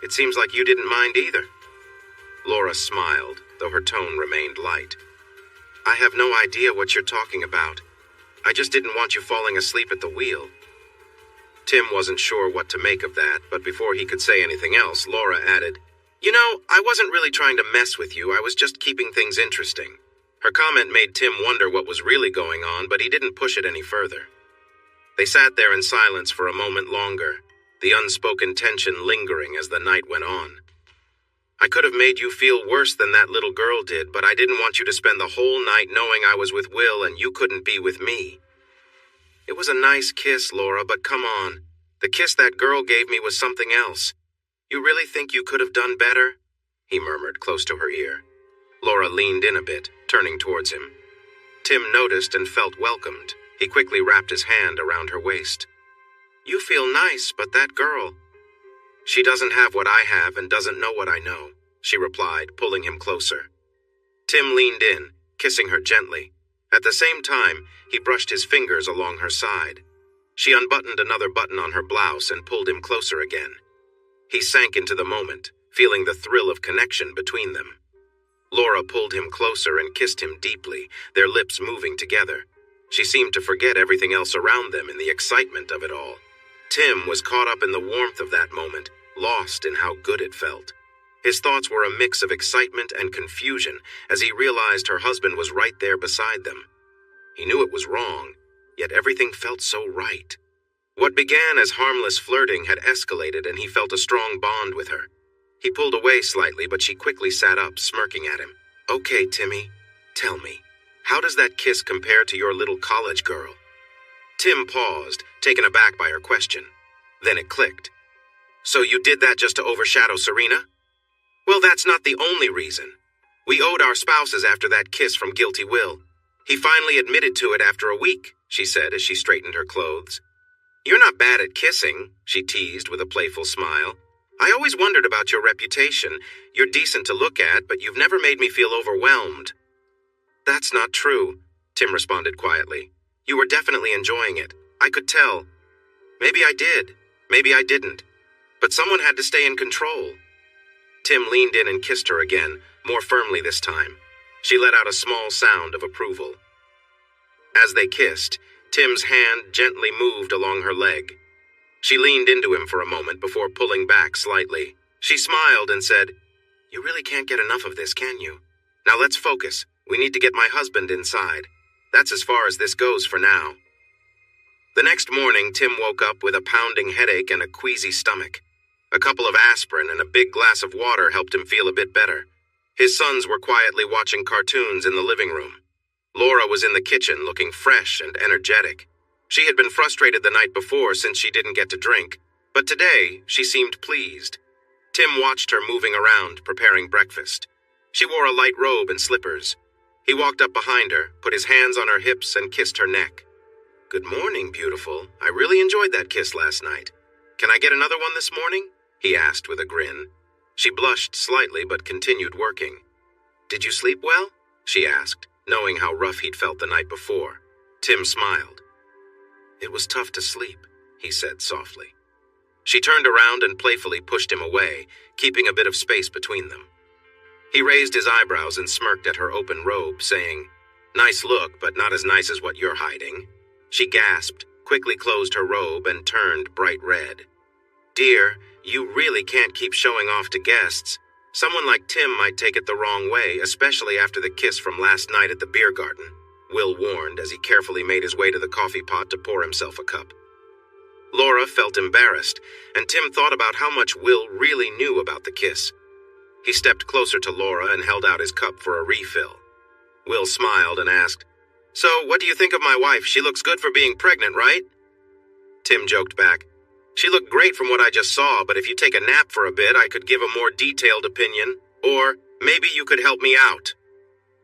Speaker 1: It seems like you didn't mind either." Laura smiled, though her tone remained light. "I have no idea what you're talking about. I just didn't want you falling asleep at the wheel." Tim wasn't sure what to make of that, but before he could say anything else, Laura added, "You know, I wasn't really trying to mess with you. I was just keeping things interesting." Her comment made Tim wonder what was really going on, but he didn't push it any further. They sat there in silence for a moment longer, the unspoken tension lingering as the night went on. "I could have made you feel worse than that little girl did, but I didn't want you to spend the whole night knowing I was with Will and you couldn't be with me." "It was a nice kiss, Laura, but come on. The kiss that girl gave me was something else. You really think you could have done better?" he murmured close to her ear. Laura leaned in a bit, turning towards him. Tim noticed and felt welcomed. He quickly wrapped his hand around her waist. "You feel nice, but that girl—" "She doesn't have what I have and doesn't know what I know," she replied, pulling him closer. Tim leaned in, kissing her gently. At the same time, he brushed his fingers along her side. She unbuttoned another button on her blouse and pulled him closer again. He sank into the moment, feeling the thrill of connection between them. Laura pulled him closer and kissed him deeply, their lips moving together. She seemed to forget everything else around them in the excitement of it all. Tim was caught up in the warmth of that moment, lost in how good it felt. His thoughts were a mix of excitement and confusion as he realized her husband was right there beside them. He knew it was wrong, yet everything felt so right. What began as harmless flirting had escalated and he felt a strong bond with her. He pulled away slightly, but she quickly sat up, smirking at him. "Okay, Timmy, tell me, how does that kiss compare to your little college girl?" Tim paused, taken aback by her question. Then it clicked. "So you did that just to overshadow Serena?" "Well, that's not the only reason. We owed our spouses after that kiss from Guilty Will. He finally admitted to it after a week," she said as she straightened her clothes. "You're not bad at kissing," she teased with a playful smile. "I always wondered about your reputation. You're decent to look at, but you've never made me feel overwhelmed." "That's not true," Tim responded quietly. "You were definitely enjoying it. I could tell. Maybe I did. Maybe I didn't. But someone had to stay in control." Tim leaned in and kissed her again, more firmly this time. She let out a small sound of approval. As they kissed, Tim's hand gently moved along her leg. She leaned into him for a moment before pulling back slightly. She smiled and said, "You really can't get enough of this, can you? Now let's focus. We need to get my husband inside. That's as far as this goes for now." The next morning, Tim woke up with a pounding headache and a queasy stomach. A couple of aspirin and a big glass of water helped him feel a bit better. His sons were quietly watching cartoons in the living room. Laura was in the kitchen looking fresh and energetic. She had been frustrated the night before since she didn't get to drink, but today she seemed pleased. Tim watched her moving around, preparing breakfast. She wore a light robe and slippers. He walked up behind her, put his hands on her hips, and kissed her neck. "Good morning, beautiful. I really enjoyed that kiss last night. Can I get another one this morning?" he asked with a grin. She blushed slightly but continued working. "Did you sleep well?" she asked, knowing how rough he'd felt the night before. Tim smiled. "It was tough to sleep," he said softly. She turned around and playfully pushed him away, keeping a bit of space between them. He raised his eyebrows and smirked at her open robe, saying, "Nice look, but not as nice as what you're hiding." She gasped, quickly closed her robe, and turned bright red. "Dear, you really can't keep showing off to guests. Someone like Tim might take it the wrong way, especially after the kiss from last night at the beer garden," Will warned as he carefully made his way to the coffee pot to pour himself a cup. Laura felt embarrassed, and Tim thought about how much Will really knew about the kiss. He stepped closer to Laura and held out his cup for a refill. Will smiled and asked, "So, what do you think of my wife? She looks good for being pregnant, right?" Tim joked back, "She looked great from what I just saw, but if you take a nap for a bit, I could give a more detailed opinion, or maybe you could help me out."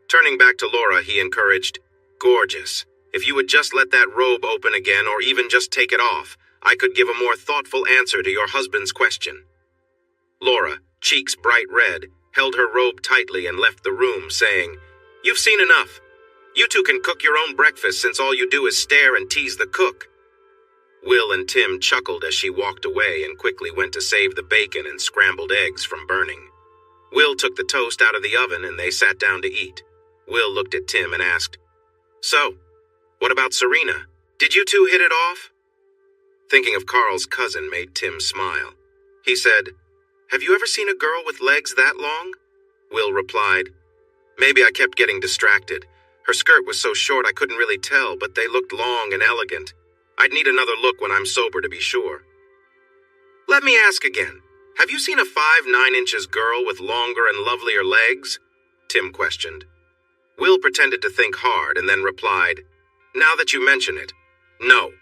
Speaker 1: Turning back to Laura, he encouraged, "Gorgeous. If you would just let that robe open again, or even just take it off, I could give a more thoughtful answer to your husband's question." Laura, cheeks bright red, held her robe tightly and left the room, saying, "You've seen enough. You two can cook your own breakfast since all you do is stare and tease the cook." Will and Tim chuckled as she walked away and quickly went to save the bacon and scrambled eggs from burning. Will took the toast out of the oven and they sat down to eat. Will looked at Tim and asked, "So, what about Serena? Did you two hit it off?" Thinking of Carl's cousin made Tim smile. He said, "Have you ever seen a girl with legs that long?" Will replied, "Maybe I kept getting distracted. Her skirt was so short I couldn't really tell, but they looked long and elegant. I'd need another look when I'm sober to be sure." "Let me ask again. Have you seen a 5'9" girl with longer and lovelier legs?" Tim questioned. Will pretended to think hard and then replied, "Now that you mention it, no.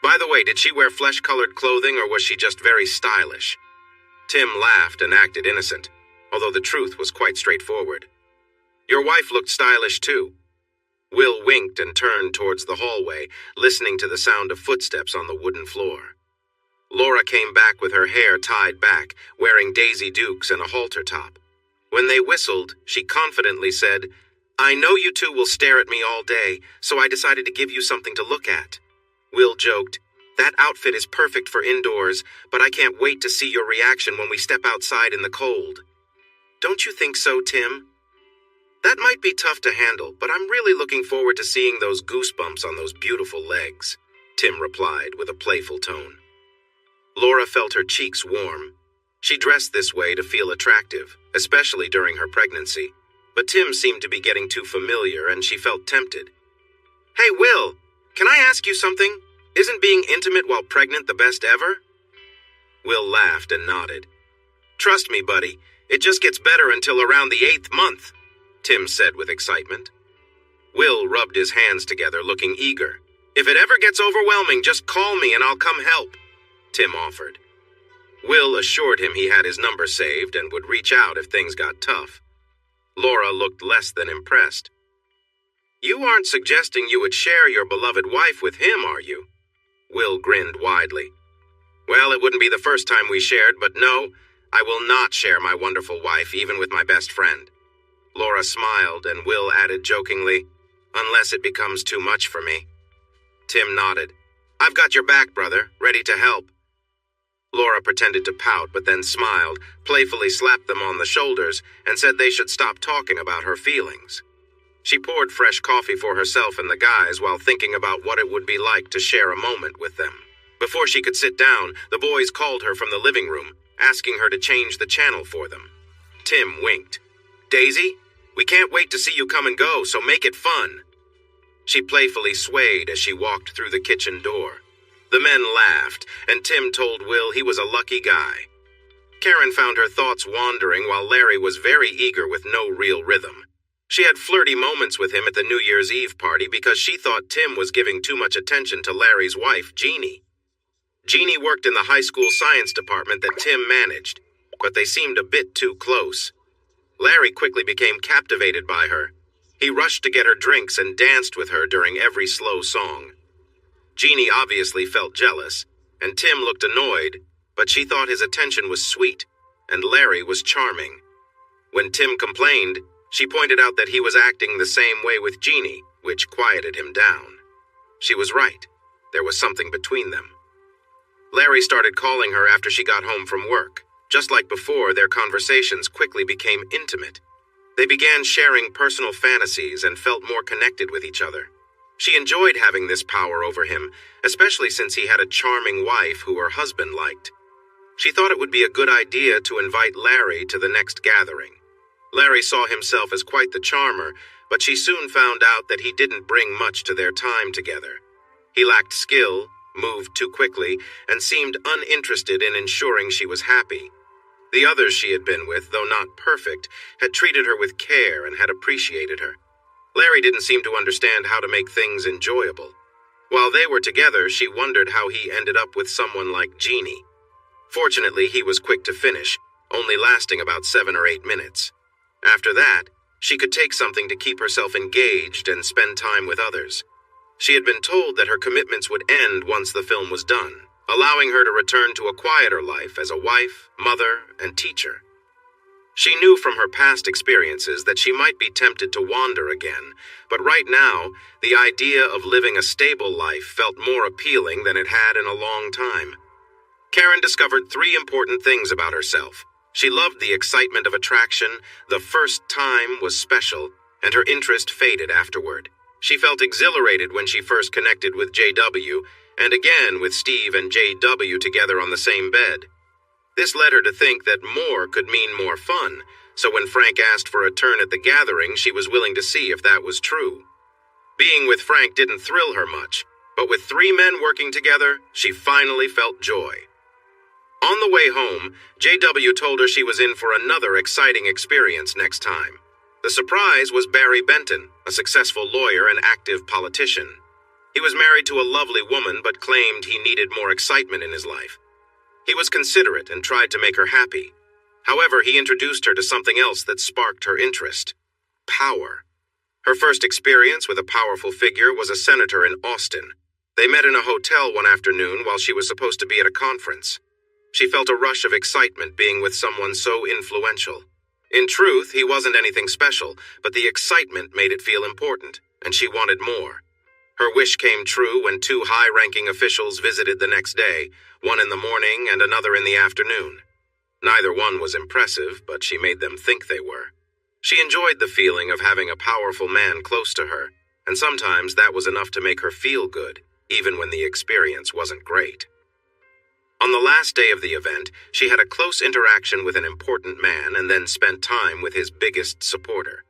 Speaker 1: By the way, did she wear flesh-colored clothing or was she just very stylish?" Tim laughed and acted innocent, although the truth was quite straightforward. "Your wife looked stylish too." Will winked and turned towards the hallway, listening to the sound of footsteps on the wooden floor. Laura came back with her hair tied back, wearing Daisy Dukes and a halter top. When they whistled, she confidently said, "I know you two will stare at me all day, so I decided to give you something to look at." Will joked, "That outfit is perfect for indoors, but I can't wait to see your reaction when we step outside in the cold." "Don't you think so, Tim?" "That might be tough to handle, but I'm really looking forward to seeing those goosebumps on those beautiful legs," Tim replied with a playful tone. Laura felt her cheeks warm. She dressed this way to feel attractive, especially during her pregnancy, but Tim seemed to be getting too familiar and she felt tempted. "Hey, Will, can I ask you something? Isn't being intimate while pregnant the best ever?" Will laughed and nodded. "Trust me, buddy, it just gets better until around the 8th month," Tim said with excitement. Will rubbed his hands together, looking eager. "If it ever gets overwhelming, just call me and I'll come help," Tim offered. Will assured him he had his number saved and would reach out if things got tough. Laura looked less than impressed. "You aren't suggesting you would share your beloved wife with him, are you?" Will grinned widely. "Well, it wouldn't be the first time we shared, but no, I will not share my wonderful wife even with my best friend." Laura smiled and Will added jokingly, "Unless it becomes too much for me." Tim nodded. "I've got your back, brother, ready to help." Laura pretended to pout but then smiled, playfully slapped them on the shoulders, and said they should stop talking about her feelings. She poured fresh coffee for herself and the guys while thinking about what it would be like to share a moment with them. Before she could sit down, the boys called her from the living room, asking her to change the channel for them. Tim winked. "Daisy, we can't wait to see you come and go, so make it fun." She playfully swayed as she walked through the kitchen door. The men laughed, and Tim told Will he was a lucky guy. Karen found her thoughts wandering while Larry was very eager with no real rhythm. She had flirty moments with him at the New Year's Eve party because she thought Tim was giving too much attention to Larry's wife, Jeannie. Jeannie worked in the high school science department that Tim managed, but they seemed a bit too close. Larry quickly became captivated by her. He rushed to get her drinks and danced with her during every slow song. Jeannie obviously felt jealous, and Tim looked annoyed, but she thought his attention was sweet, and Larry was charming. When Tim complained, she pointed out that he was acting the same way with Jeannie, which quieted him down. She was right. There was something between them. Larry started calling her after she got home from work. Just like before, their conversations quickly became intimate. They began sharing personal fantasies and felt more connected with each other. She enjoyed having this power over him, especially since he had a charming wife who her husband liked. She thought it would be a good idea to invite Larry to the next gathering. Larry saw himself as quite the charmer, but she soon found out that he didn't bring much to their time together. He lacked skill, moved too quickly, and seemed uninterested in ensuring she was happy. The others she had been with, though not perfect, had treated her with care and had appreciated her. Larry didn't seem to understand how to make things enjoyable. While they were together, she wondered how he ended up with someone like Jeannie. Fortunately, he was quick to finish, only lasting about 7 or 8 minutes. After that, she could take something to keep herself engaged and spend time with others. She had been told that her commitments would end once the film was done, allowing her to return to a quieter life as a wife, mother, and teacher. She knew from her past experiences that she might be tempted to wander again, but right now, the idea of living a stable life felt more appealing than it had in a long time. Karen discovered 3 important things about herself. She loved the excitement of attraction, the first time was special, and her interest faded afterward. She felt exhilarated when she first connected with JW, and again with Steve and JW together on the same bed. This led her to think that more could mean more fun, so when Frank asked for a turn at the gathering, she was willing to see if that was true. Being with Frank didn't thrill her much, but with 3 men working together, she finally felt joy. On the way home, JW told her she was in for another exciting experience next time. The surprise was Barry Benton, a successful lawyer and active politician. He was married to a lovely woman but claimed he needed more excitement in his life. He was considerate and tried to make her happy. However, he introduced her to something else that sparked her interest: power. Her first experience with a powerful figure was a senator in Austin. They met in a hotel one afternoon while she was supposed to be at a conference. She felt a rush of excitement being with someone so influential. In truth, he wasn't anything special, but the excitement made it feel important, and she wanted more. Her wish came true when 2 high-ranking officials visited the next day, one in the morning and another in the afternoon. Neither one was impressive, but she made them think they were. She enjoyed the feeling of having a powerful man close to her, and sometimes that was enough to make her feel good, even when the experience wasn't great. On the last day of the event, she had a close interaction with an important man and then spent time with his biggest supporter.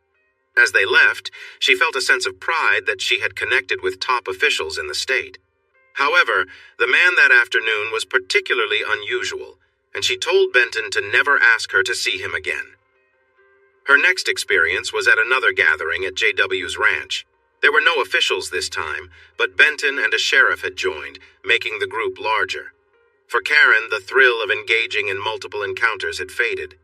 Speaker 1: As they left, she felt a sense of pride that she had connected with top officials in the state. However, the man that afternoon was particularly unusual, and she told Benton to never ask her to see him again. Her next experience was at another gathering at JW's ranch. There were no officials this time, but Benton and a sheriff had joined, making the group larger. For Karen, the thrill of engaging in multiple encounters had faded.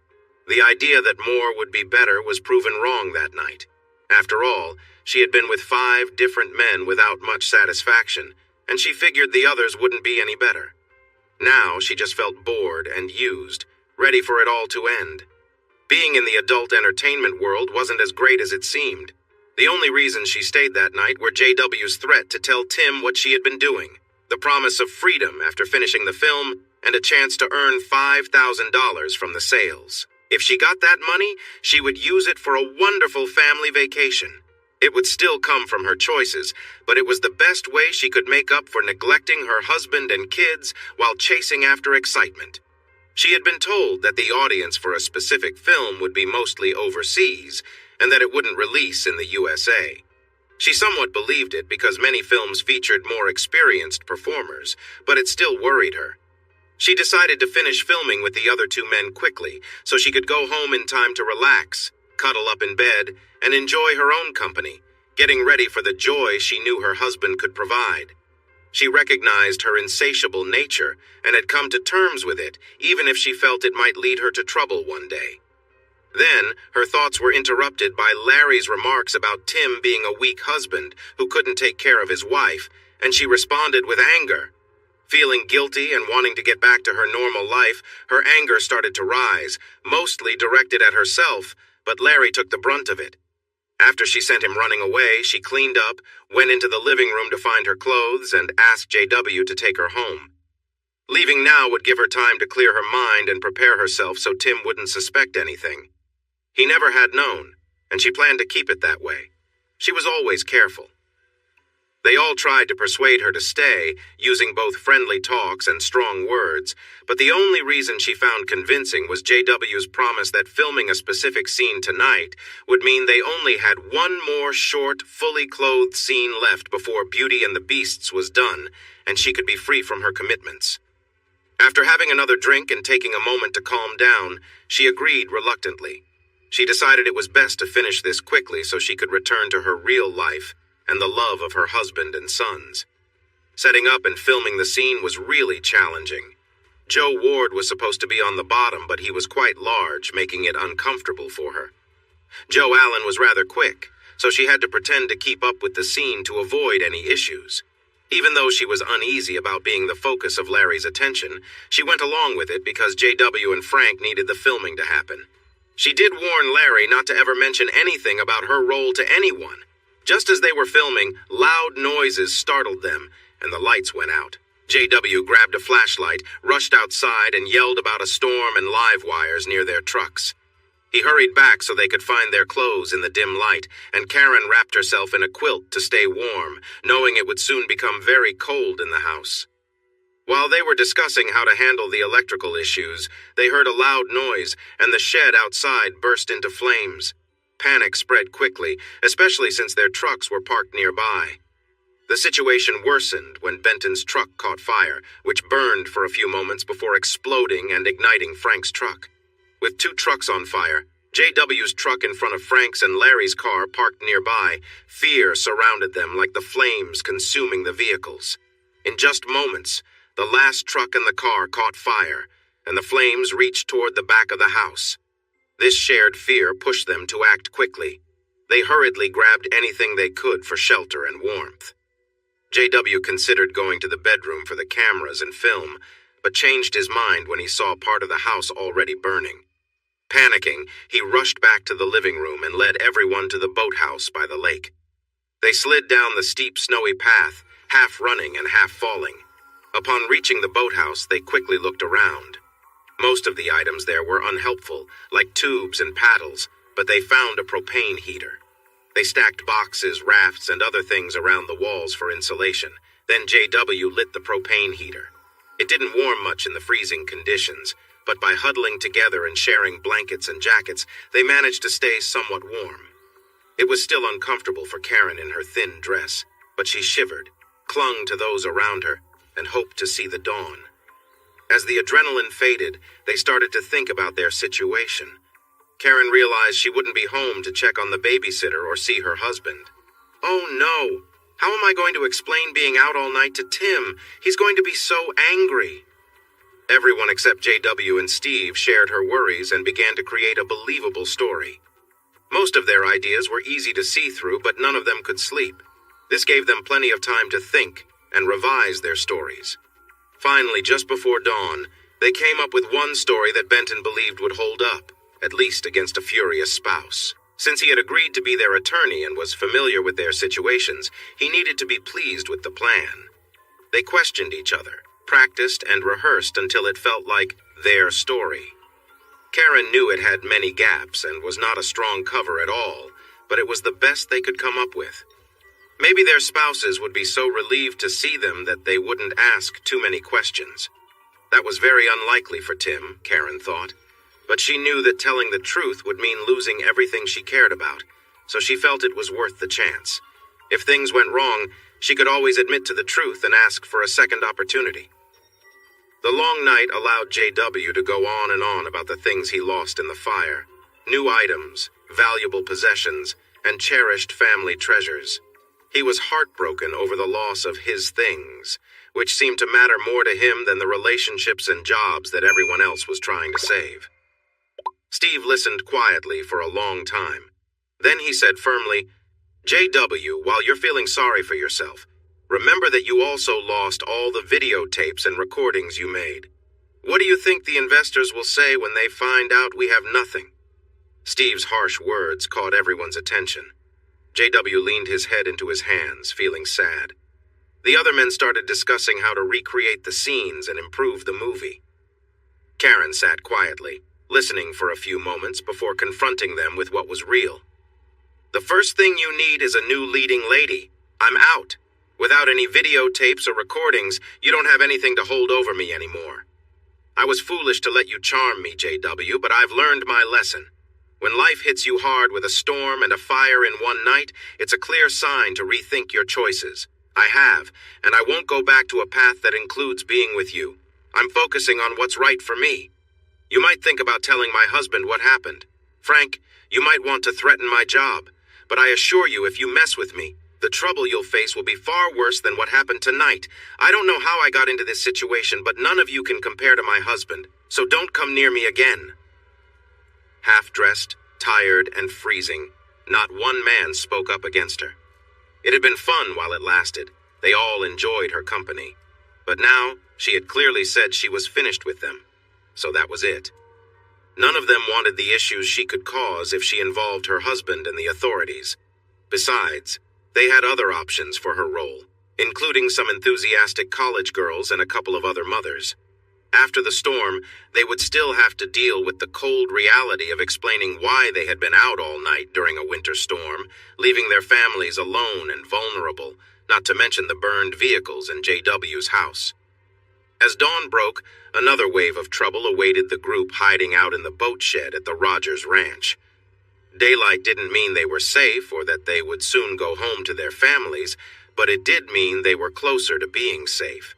Speaker 1: The idea that more would be better was proven wrong that night. After all, she had been with 5 different men without much satisfaction, and she figured the others wouldn't be any better. Now she just felt bored and used, ready for it all to end. Being in the adult entertainment world wasn't as great as it seemed. The only reason she stayed that night were JW's threat to tell Tim what she had been doing, the promise of freedom after finishing the film, and a chance to earn $5,000 from the sales. If she got that money, she would use it for a wonderful family vacation. It would still come from her choices, but it was the best way she could make up for neglecting her husband and kids while chasing after excitement. She had been told that the audience for a specific film would be mostly overseas, and that it wouldn't release in the USA. She somewhat believed it because many films featured more experienced performers, but it still worried her. She decided to finish filming with the other two men quickly so she could go home in time to relax, cuddle up in bed, and enjoy her own company, getting ready for the joy she knew her husband could provide. She recognized her insatiable nature and had come to terms with it, even if she felt it might lead her to trouble one day. Then, her thoughts were interrupted by Larry's remarks about Tim being a weak husband who couldn't take care of his wife, and she responded with anger. Feeling guilty and wanting to get back to her normal life, her anger started to rise, mostly directed at herself, but Larry took the brunt of it. After she sent him running away, she cleaned up, went into the living room to find her clothes, and asked JW to take her home. Leaving now would give her time to clear her mind and prepare herself so Tim wouldn't suspect anything. He never had known, and she planned to keep it that way. She was always careful. They all tried to persuade her to stay, using both friendly talks and strong words, but the only reason she found convincing was JW's promise that filming a specific scene tonight would mean they only had one more short, fully clothed scene left before Beauty and the Beasts was done, and she could be free from her commitments. After having another drink and taking a moment to calm down, she agreed reluctantly. She decided it was best to finish this quickly so she could return to her real life and the love of her husband and sons. Setting up and filming the scene was really challenging. Joe Ward was supposed to be on the bottom, but he was quite large, making it uncomfortable for her. Joe Allen was rather quick, so she had to pretend to keep up with the scene to avoid any issues. Even though she was uneasy about being the focus of Larry's attention, she went along with it because JW and Frank needed the filming to happen. She did warn Larry not to ever mention anything about her role to anyone. Just as they were filming, loud noises startled them, and the lights went out. JW grabbed a flashlight, rushed outside, and yelled about a storm and live wires near their trucks. He hurried back so they could find their clothes in the dim light, and Karen wrapped herself in a quilt to stay warm, knowing it would soon become very cold in the house. While they were discussing how to handle the electrical issues, they heard a loud noise, and the shed outside burst into flames. Panic spread quickly, especially since their trucks were parked nearby. The situation worsened when Benton's truck caught fire, which burned for a few moments before exploding and igniting Frank's truck. With two trucks on fire, JW's truck in front of Frank's and Larry's car parked nearby, fear surrounded them like the flames consuming the vehicles. In just moments, the last truck in the car caught fire, and the flames reached toward the back of the house. This shared fear pushed them to act quickly. They hurriedly grabbed anything they could for shelter and warmth. JW considered going to the bedroom for the cameras and film, but changed his mind when he saw part of the house already burning. Panicking, he rushed back to the living room and led everyone to the boathouse by the lake. They slid down the steep, snowy path, half running and half falling. Upon reaching the boathouse, they quickly looked around. Most of the items there were unhelpful, like tubes and paddles, but they found a propane heater. They stacked boxes, rafts, and other things around the walls for insulation. Then JW lit the propane heater. It didn't warm much in the freezing conditions, but by huddling together and sharing blankets and jackets, they managed to stay somewhat warm. It was still uncomfortable for Karen in her thin dress, but she shivered, clung to those around her, and hoped to see the dawn. As the adrenaline faded, they started to think about their situation. Karen realized she wouldn't be home to check on the babysitter or see her husband. Oh no! How am I going to explain being out all night to Tim? He's going to be so angry. Everyone except JW and Steve shared her worries and began to create a believable story. Most of their ideas were easy to see through, but none of them could sleep. This gave them plenty of time to think and revise their stories. Finally, just before dawn, they came up with one story that Benton believed would hold up, at least against a furious spouse. Since he had agreed to be their attorney and was familiar with their situations, he needed to be pleased with the plan. They questioned each other, practiced and rehearsed until it felt like their story. Karen knew it had many gaps and was not a strong cover at all, but it was the best they could come up with. Maybe their spouses would be so relieved to see them that they wouldn't ask too many questions. That was very unlikely for Tim, Karen thought, but she knew that telling the truth would mean losing everything she cared about, so she felt it was worth the chance. If things went wrong, she could always admit to the truth and ask for a second opportunity. The long night allowed JW to go on and on about the things he lost in the fire. New items, valuable possessions, and cherished family treasures. He was heartbroken over the loss of his things, which seemed to matter more to him than the relationships and jobs that everyone else was trying to save. Steve listened quietly for a long time. Then he said firmly, JW, while you're feeling sorry for yourself, remember that you also lost all the videotapes and recordings you made. What do you think the investors will say when they find out we have nothing? Steve's harsh words caught everyone's attention. JW leaned his head into his hands, feeling sad. The other men started discussing how to recreate the scenes and improve the movie. Karen sat quietly, listening for a few moments before confronting them with what was real. The first thing you need is a new leading lady. I'm out. Without any videotapes or recordings, you don't have anything to hold over me anymore. I was foolish to let you charm me, JW, but I've learned my lesson. When life hits you hard with a storm and a fire in one night, it's a clear sign to rethink your choices. I have, and I won't go back to a path that includes being with you. I'm focusing on what's right for me. You might think about telling my husband what happened. Frank, you might want to threaten my job, but I assure you if you mess with me, the trouble you'll face will be far worse than what happened tonight. I don't know how I got into this situation, but none of you can compare to my husband, so don't come near me again. Half-dressed, tired, and freezing, not one man spoke up against her. It had been fun while it lasted. They all enjoyed her company. But now, she had clearly said she was finished with them. So that was it. None of them wanted the issues she could cause if she involved her husband and the authorities. Besides, they had other options for her role, including some enthusiastic college girls and a couple of other mothers. After the storm, they would still have to deal with the cold reality of explaining why they had been out all night during a winter storm, leaving their families alone and vulnerable, not to mention the burned vehicles in JW's house. As dawn broke, another wave of trouble awaited the group hiding out in the boat shed at the Rogers Ranch. Daylight didn't mean they were safe or that they would soon go home to their families, but it did mean they were closer to being safe.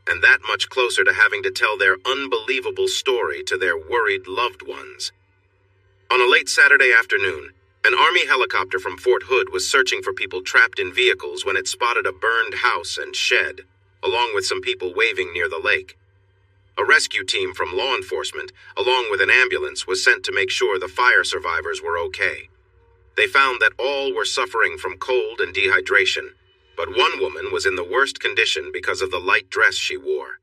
Speaker 1: And that much closer to having to tell their unbelievable story to their worried loved ones. On a late Saturday afternoon, an Army helicopter from Fort Hood was searching for people trapped in vehicles when it spotted a burned house and shed, along with some people waving near the lake. A rescue team from law enforcement, along with an ambulance, was sent to make sure the fire survivors were okay. They found that all were suffering from cold and dehydration, but one woman was in the worst condition because of the light dress she wore.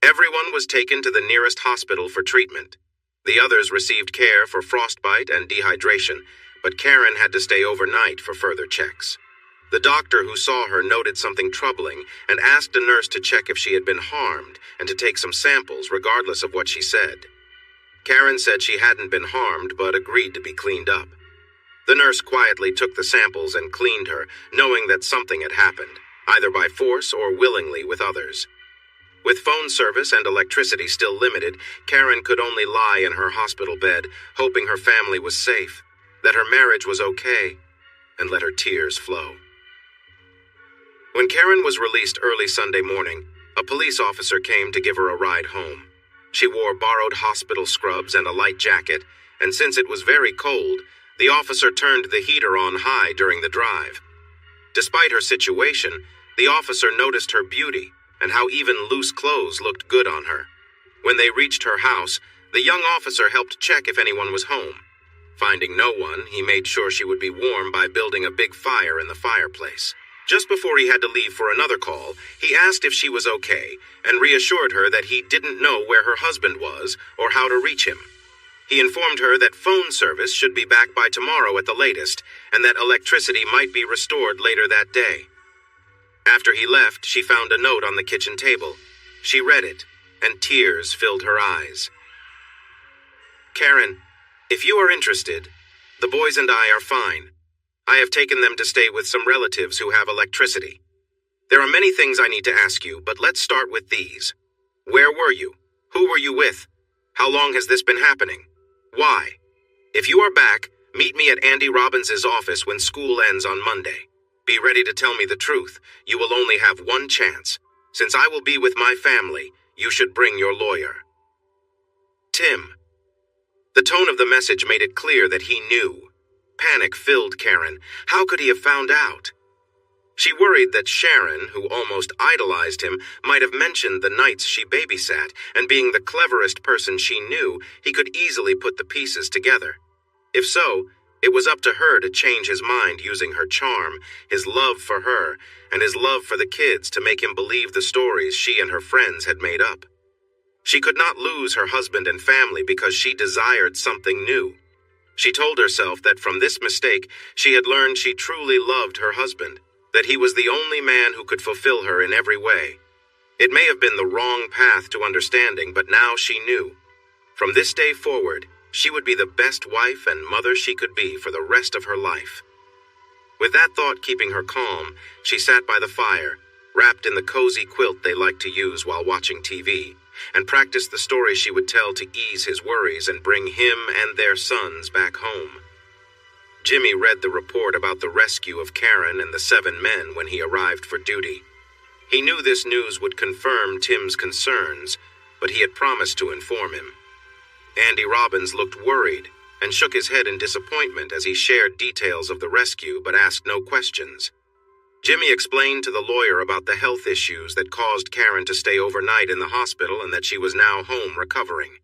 Speaker 1: Everyone was taken to the nearest hospital for treatment. The others received care for frostbite and dehydration, but Karen had to stay overnight for further checks. The doctor who saw her noted something troubling and asked a nurse to check if she had been harmed and to take some samples regardless of what she said. Karen said she hadn't been harmed but agreed to be cleaned up. The nurse quietly took the samples and cleaned her, knowing that something had happened, either by force or willingly with others. With phone service and electricity still limited, Karen could only lie in her hospital bed, hoping her family was safe, that her marriage was okay, and let her tears flow. When Karen was released early Sunday morning, a police officer came to give her a ride home. She wore borrowed hospital scrubs and a light jacket, and since it was very cold, the officer turned the heater on high during the drive. Despite her situation, the officer noticed her beauty and how even loose clothes looked good on her. When they reached her house, the young officer helped check if anyone was home. Finding no one, he made sure she would be warm by building a big fire in the fireplace. Just before he had to leave for another call, he asked if she was okay and reassured her that he didn't know where her husband was or how to reach him. He informed her that phone service should be back by tomorrow at the latest, and that electricity might be restored later that day. After he left, she found a note on the kitchen table. She read it, and tears filled her eyes. Karen, if you are interested, the boys and I are fine. I have taken them to stay with some relatives who have electricity. There are many things I need to ask you, but let's start with these. Where were you? Who were you with? How long has this been happening? Why? If you are back, meet me at Andy Robbins's office when school ends on Monday. Be ready to tell me the truth. You will only have one chance. Since I will be with my family, You should bring your lawyer. Tim. The tone of the message made it clear that he knew. Panic filled Karen. How could he have found out? She worried that Sharon, who almost idolized him, might have mentioned the nights she babysat, and being the cleverest person she knew, he could easily put the pieces together. If so, it was up to her to change his mind using her charm, his love for her, and his love for the kids to make him believe the stories she and her friends had made up. She could not lose her husband and family because she desired something new. She told herself that from this mistake, she had learned she truly loved her husband, that he was the only man who could fulfill her in every way. It may have been the wrong path to understanding, but now she knew. From this day forward, she would be the best wife and mother she could be for the rest of her life. With that thought keeping her calm, she sat by the fire, wrapped in the cozy quilt they liked to use while watching TV, and practiced the story she would tell to ease his worries and bring him and their sons back home. Jimmy read the report about the rescue of Karen and the 7 men when he arrived for duty. He knew this news would confirm Tim's concerns, but he had promised to inform him. Andy Robbins looked worried and shook his head in disappointment as he shared details of the rescue but asked no questions. Jimmy explained to the lawyer about the health issues that caused Karen to stay overnight in the hospital and that she was now home recovering.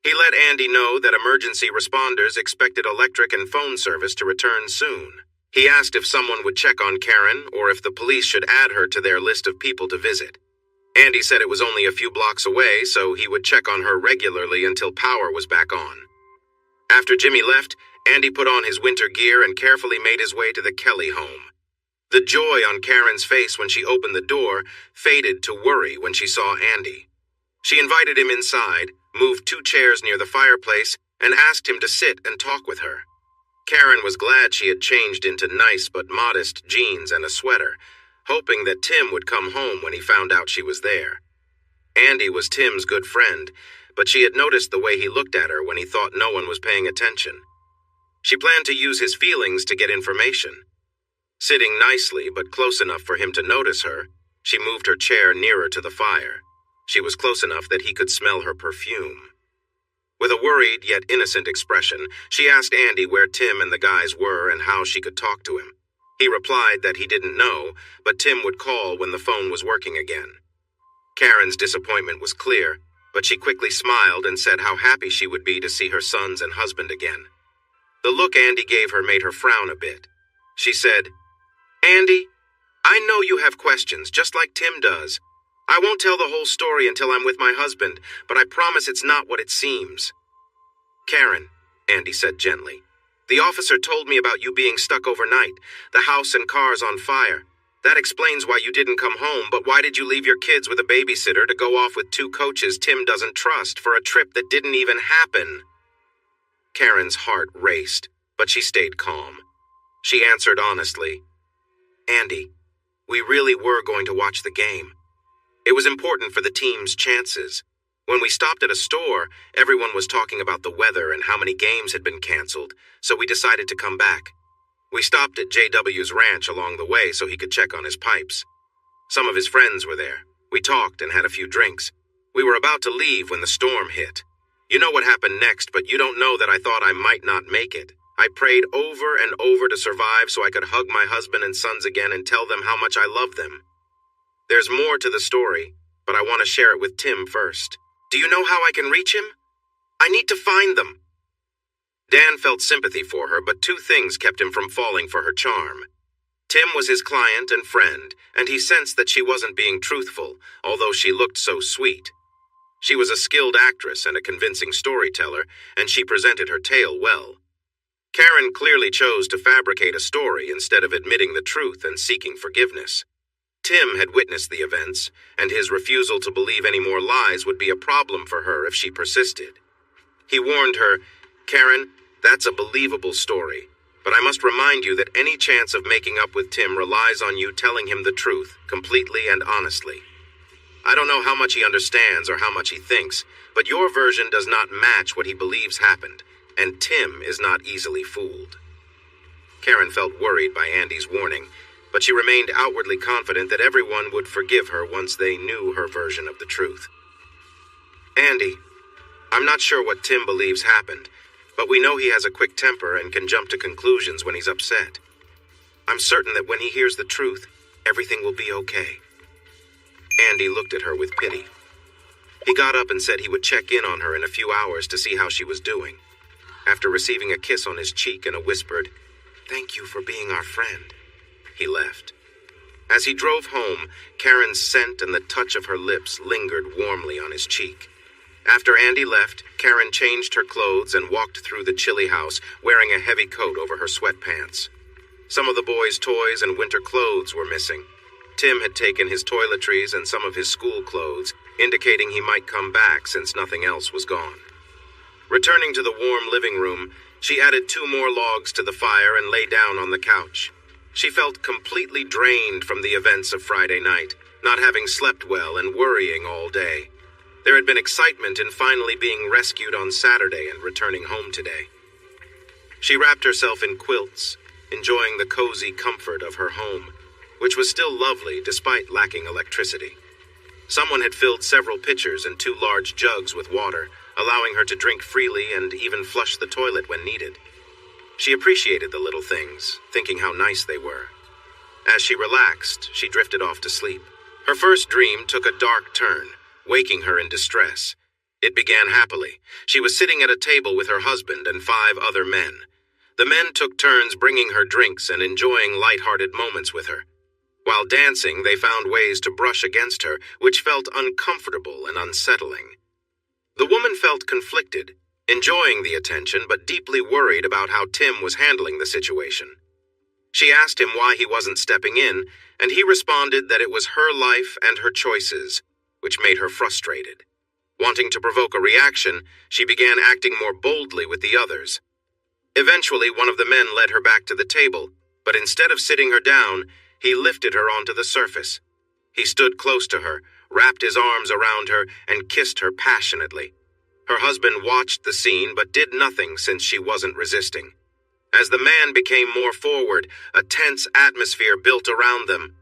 Speaker 1: He let Andy know that emergency responders expected electric and phone service to return soon. He asked if someone would check on Karen or if the police should add her to their list of people to visit. Andy said it was only a few blocks away, so he would check on her regularly until power was back on. After Jimmy left, Andy put on his winter gear and carefully made his way to the Kelly home. The joy on Karen's face when she opened the door faded to worry when she saw Andy. She invited him inside, moved 2 chairs near the fireplace, and asked him to sit and talk with her. Karen was glad she had changed into nice but modest jeans and a sweater, hoping that Tim would come home when he found out she was there. Andy was Tim's good friend, but she had noticed the way he looked at her when he thought no one was paying attention. She planned to use his feelings to get information. Sitting nicely but close enough for him to notice her, she moved her chair nearer to the fire. She was close enough that he could smell her perfume. With a worried yet innocent expression, she asked Andy where Tim and the guys were and how she could talk to him. He replied that he didn't know, but Tim would call when the phone was working again. Karen's disappointment was clear, but she quickly smiled and said how happy she would be to see her sons and husband again. The look Andy gave her made her frown a bit. She said, "Andy, I know you have questions, just like Tim does. I won't tell the whole story until I'm with my husband, but I promise it's not what it seems." "Karen," Andy said gently, "the officer told me about you being stuck overnight, the house and cars on fire. That explains why you didn't come home, but why did you leave your kids with a babysitter to go off with 2 coaches Tim doesn't trust for a trip that didn't even happen?" Karen's heart raced, but she stayed calm. She answered honestly, "Andy, we really were going to watch the game. It was important for the team's chances. When we stopped at a store, everyone was talking about the weather and how many games had been canceled, so we decided to come back. We stopped at JW's ranch along the way so he could check on his pipes. Some of his friends were there. We talked and had a few drinks. We were about to leave when the storm hit. You know what happened next, but you don't know that I thought I might not make it. I prayed over and over to survive so I could hug my husband and sons again and tell them how much I love them. There's more to the story, but I want to share it with Tim first. Do you know how I can reach him? I need to find them." Dan felt sympathy for her, but 2 things kept him from falling for her charm. Tim was his client and friend, and he sensed that she wasn't being truthful, although she looked so sweet. She was a skilled actress and a convincing storyteller, and she presented her tale well. Karen clearly chose to fabricate a story instead of admitting the truth and seeking forgiveness. Tim had witnessed the events, and his refusal to believe any more lies would be a problem for her if she persisted. He warned her, "Karen, that's a believable story, but I must remind you that any chance of making up with Tim relies on you telling him the truth, completely and honestly. I don't know how much he understands or how much he thinks, but your version does not match what he believes happened, and Tim is not easily fooled." Karen felt worried by Andy's warning, but she remained outwardly confident that everyone would forgive her once they knew her version of the truth. Andy, I'm not sure what Tim believes happened, but we know he has a quick temper and can jump to conclusions when he's upset. I'm certain that when he hears the truth, everything will be okay. Andy looked at her with pity. He got up and said he would check in on her in a few hours to see how she was doing. After receiving a kiss on his cheek and a whispered, "Thank you for being our friend," he left. As he drove home, Karen's scent and the touch of her lips lingered warmly on his cheek. After Andy left, Karen changed her clothes and walked through the chilly house, wearing a heavy coat over her sweatpants. Some of the boys' toys and winter clothes were missing. Tim had taken his toiletries and some of his school clothes, indicating he might come back since nothing else was gone. Returning to the warm living room, she added 2 more logs to the fire and lay down on the couch. She felt completely drained from the events of Friday night, not having slept well and worrying all day. There had been excitement in finally being rescued on Saturday and returning home today. She wrapped herself in quilts, enjoying the cozy comfort of her home, which was still lovely despite lacking electricity. Someone had filled several pitchers and 2 large jugs with water, allowing her to drink freely and even flush the toilet when needed. She appreciated the little things, thinking how nice they were. As she relaxed, she drifted off to sleep. Her first dream took a dark turn, waking her in distress. It began happily. She was sitting at a table with her husband and 5 other men. The men took turns bringing her drinks and enjoying light-hearted moments with her. While dancing, they found ways to brush against her, which felt uncomfortable and unsettling. The woman felt conflicted, enjoying the attention but deeply worried about how Tim was handling the situation. She asked him why he wasn't stepping in, and he responded that it was her life and her choices, which made her frustrated. Wanting to provoke a reaction, she began acting more boldly with the others. Eventually, one of the men led her back to the table, but instead of sitting her down, he lifted her onto the surface. He stood close to her, wrapped his arms around her, and kissed her passionately. Her husband watched the scene but did nothing since she wasn't resisting. As the man became more forward, a tense atmosphere built around them.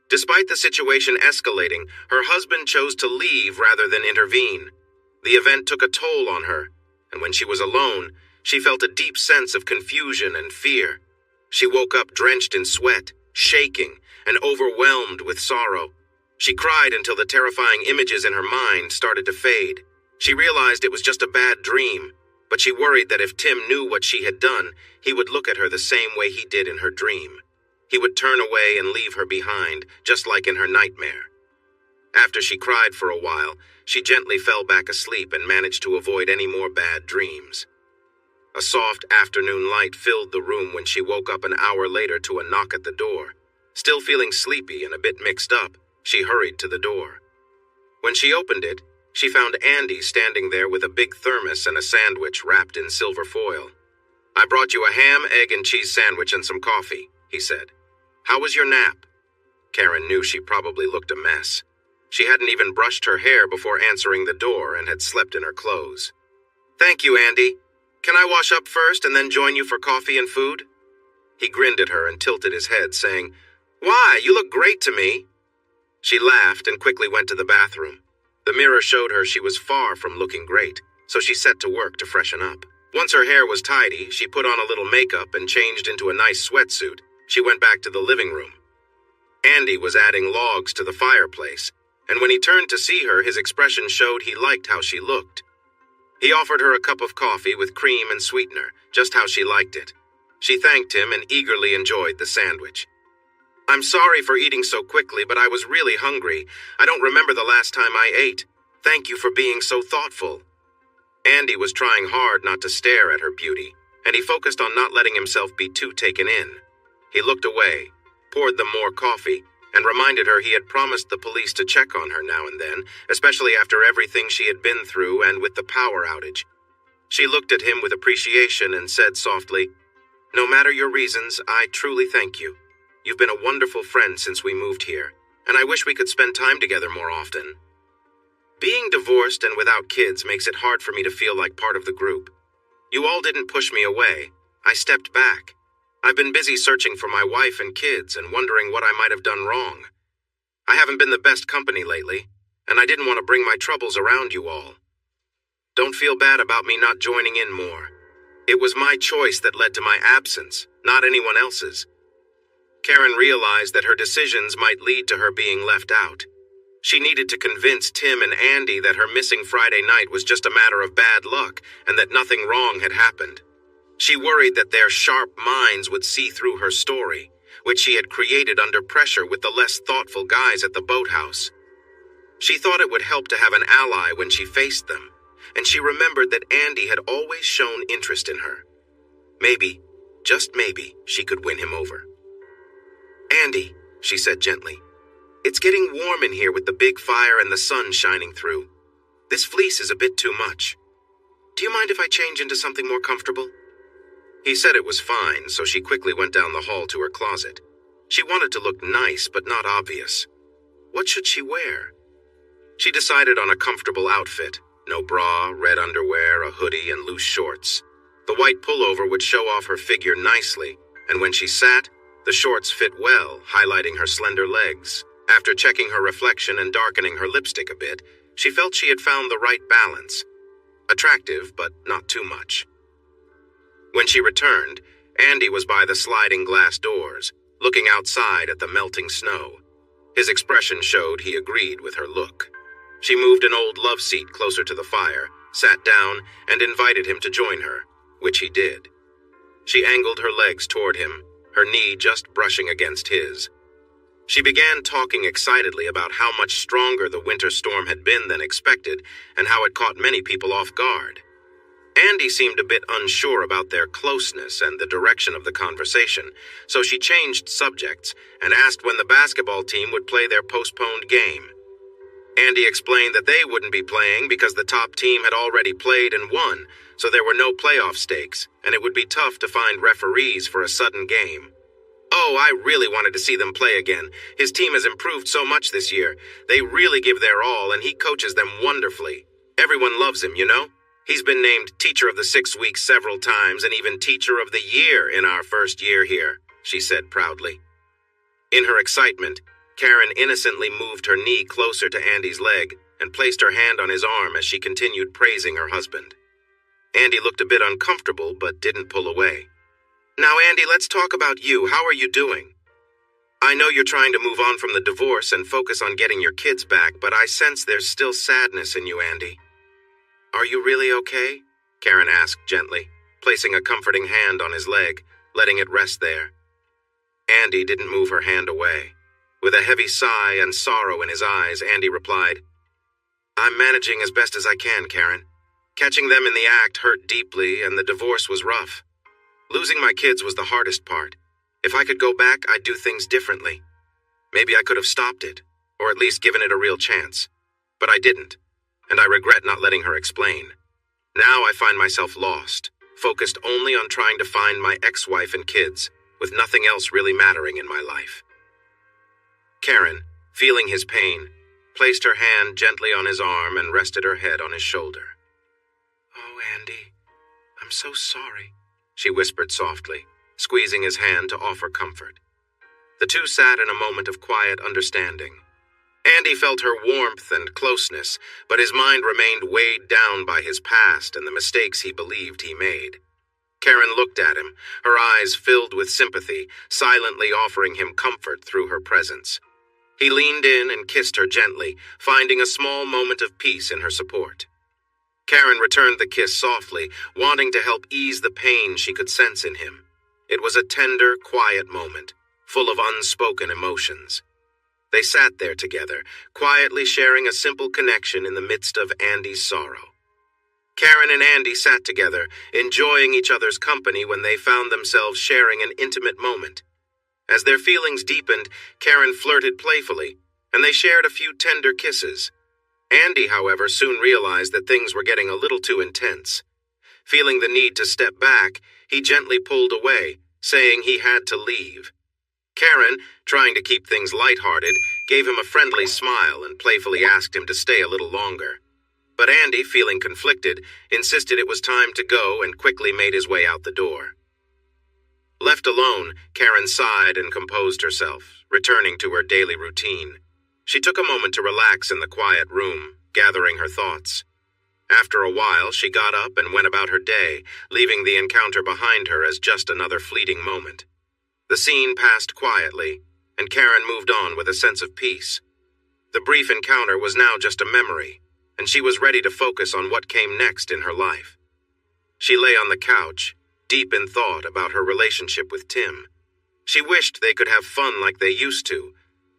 Speaker 1: Despite the situation escalating, her husband chose to leave rather than intervene. The event took a toll on her, and when she was alone, she felt a deep sense of confusion and fear. She woke up drenched in sweat, shaking, and overwhelmed with sorrow. She cried until the terrifying images in her mind started to fade. She realized it was just a bad dream, but she worried that if Tim knew what she had done, he would look at her the same way he did in her dream. He would turn away and leave her behind, just like in her nightmare. After she cried for a while, she gently fell back asleep and managed to avoid any more bad dreams. A soft afternoon light filled the room when she woke up an hour later to a knock at the door. Still feeling sleepy and a bit mixed up, she hurried to the door. When she opened it, she found Andy standing there with a big thermos and a sandwich wrapped in silver foil. "I brought you a ham, egg, and cheese sandwich and some coffee," he said. "How was your nap?" Karen knew she probably looked a mess. She hadn't even brushed her hair before answering the door and had slept in her clothes. "Thank you, Andy. Can I wash up first and then join you for coffee and food?" He grinned at her and tilted his head, saying, "Why, you look great to me." She laughed and quickly went to the bathroom. The mirror showed her she was far from looking great, so she set to work to freshen up. Once her hair was tidy, she put on a little makeup and changed into a nice sweatsuit. She went back to the living room. Andy was adding logs to the fireplace, and when he turned to see her, his expression showed he liked how she looked. He offered her a cup of coffee with cream and sweetener, just how she liked it. She thanked him and eagerly enjoyed the sandwich. "I'm sorry for eating so quickly, but I was really hungry. I don't remember the last time I ate. Thank you for being so thoughtful." Andy was trying hard not to stare at her beauty, and he focused on not letting himself be too taken in. He looked away, poured them more coffee, and reminded her he had promised the police to check on her now and then, especially after everything she had been through and with the power outage. She looked at him with appreciation and said softly, "No matter your reasons, I truly thank you. You've been a wonderful friend since we moved here, and I wish we could spend time together more often." Being divorced and without kids makes it hard for me to feel like part of the group. You all didn't push me away. I stepped back. I've been busy searching for my wife and kids and wondering what I might have done wrong. I haven't been the best company lately, and I didn't want to bring my troubles around you all. Don't feel bad about me not joining in more. It was my choice that led to my absence, not anyone else's. Karen realized that her decisions might lead to her being left out. She needed to convince Tim and Andy that her missing Friday night was just a matter of bad luck and that nothing wrong had happened. She worried that their sharp minds would see through her story, which she had created under pressure with the less thoughtful guys at the boathouse. She thought it would help to have an ally when she faced them, and she remembered that Andy had always shown interest in her. Maybe, just maybe, she could win him over. "Andy," she said gently, "it's getting warm in here with the big fire and the sun shining through. This fleece is a bit too much. Do you mind if I change into something more comfortable?" He said it was fine, so she quickly went down the hall to her closet. She wanted to look nice, but not obvious. What should she wear? She decided on a comfortable outfit. No bra, red underwear, a hoodie, and loose shorts. The white pullover would show off her figure nicely, and when she sat, the shorts fit well, highlighting her slender legs. After checking her reflection and darkening her lipstick a bit, she felt she had found the right balance. Attractive, but not too much. When she returned, Andy was by the sliding glass doors, looking outside at the melting snow. His expression showed he agreed with her look. She moved an old love seat closer to the fire, sat down, and invited him to join her, which he did. She angled her legs toward him, her knee just brushing against his. She began talking excitedly about how much stronger the winter storm had been than expected and how it caught many people off guard. Andy seemed a bit unsure about their closeness and the direction of the conversation, so she changed subjects and asked when the basketball team would play their postponed game. Andy explained that they wouldn't be playing because the top team had already played and won, so there were no playoff stakes, and it would be tough to find referees for a sudden game. "Oh, I really wanted to see them play again. His team has improved so much this year. They really give their all, and he coaches them wonderfully. Everyone loves him, you know? He's been named Teacher of the 6 weeks several times and even Teacher of the Year in our first year here," she said proudly. In her excitement, Karen innocently moved her knee closer to Andy's leg and placed her hand on his arm as she continued praising her husband. Andy looked a bit uncomfortable but didn't pull away. "Now, Andy, let's talk about you. How are you doing? I know you're trying to move on from the divorce and focus on getting your kids back, but I sense there's still sadness in you, Andy." "Are you really okay?" Karen asked gently, placing a comforting hand on his leg, letting it rest there. Andy didn't move her hand away. With a heavy sigh and sorrow in his eyes, Andy replied, "I'm managing as best as I can, Karen. Catching them in the act hurt deeply, and the divorce was rough. Losing my kids was the hardest part. If I could go back, I'd do things differently. Maybe I could have stopped it, or at least given it a real chance. But I didn't, and I regret not letting her explain. Now I find myself lost, focused only on trying to find my ex-wife and kids, with nothing else really mattering in my life." Karen, feeling his pain, placed her hand gently on his arm and rested her head on his shoulder. "Oh, Andy, I'm so sorry," she whispered softly, squeezing his hand to offer comfort. The two sat in a moment of quiet understanding. Andy felt her warmth and closeness, but his mind remained weighed down by his past and the mistakes he believed he made. Karen looked at him, her eyes filled with sympathy, silently offering him comfort through her presence. He leaned in and kissed her gently, finding a small moment of peace in her support. Karen returned the kiss softly, wanting to help ease the pain she could sense in him. It was a tender, quiet moment, full of unspoken emotions. They sat there together, quietly sharing a simple connection in the midst of Andy's sorrow. Karen and Andy sat together, enjoying each other's company when they found themselves sharing an intimate moment. As their feelings deepened, Karen flirted playfully, and they shared a few tender kisses. Andy, however, soon realized that things were getting a little too intense. Feeling the need to step back, he gently pulled away, saying he had to leave. Karen, trying to keep things lighthearted, gave him a friendly smile and playfully asked him to stay a little longer. But Andy, feeling conflicted, insisted it was time to go and quickly made his way out the door. Left alone, Karen sighed and composed herself, returning to her daily routine. She took a moment to relax in the quiet room, gathering her thoughts. After a while, she got up and went about her day, leaving the encounter behind her as just another fleeting moment. The scene passed quietly, and Karen moved on with a sense of peace. The brief encounter was now just a memory, and she was ready to focus on what came next in her life. She lay on the couch, deep in thought about her relationship with Tim. She wished they could have fun like they used to,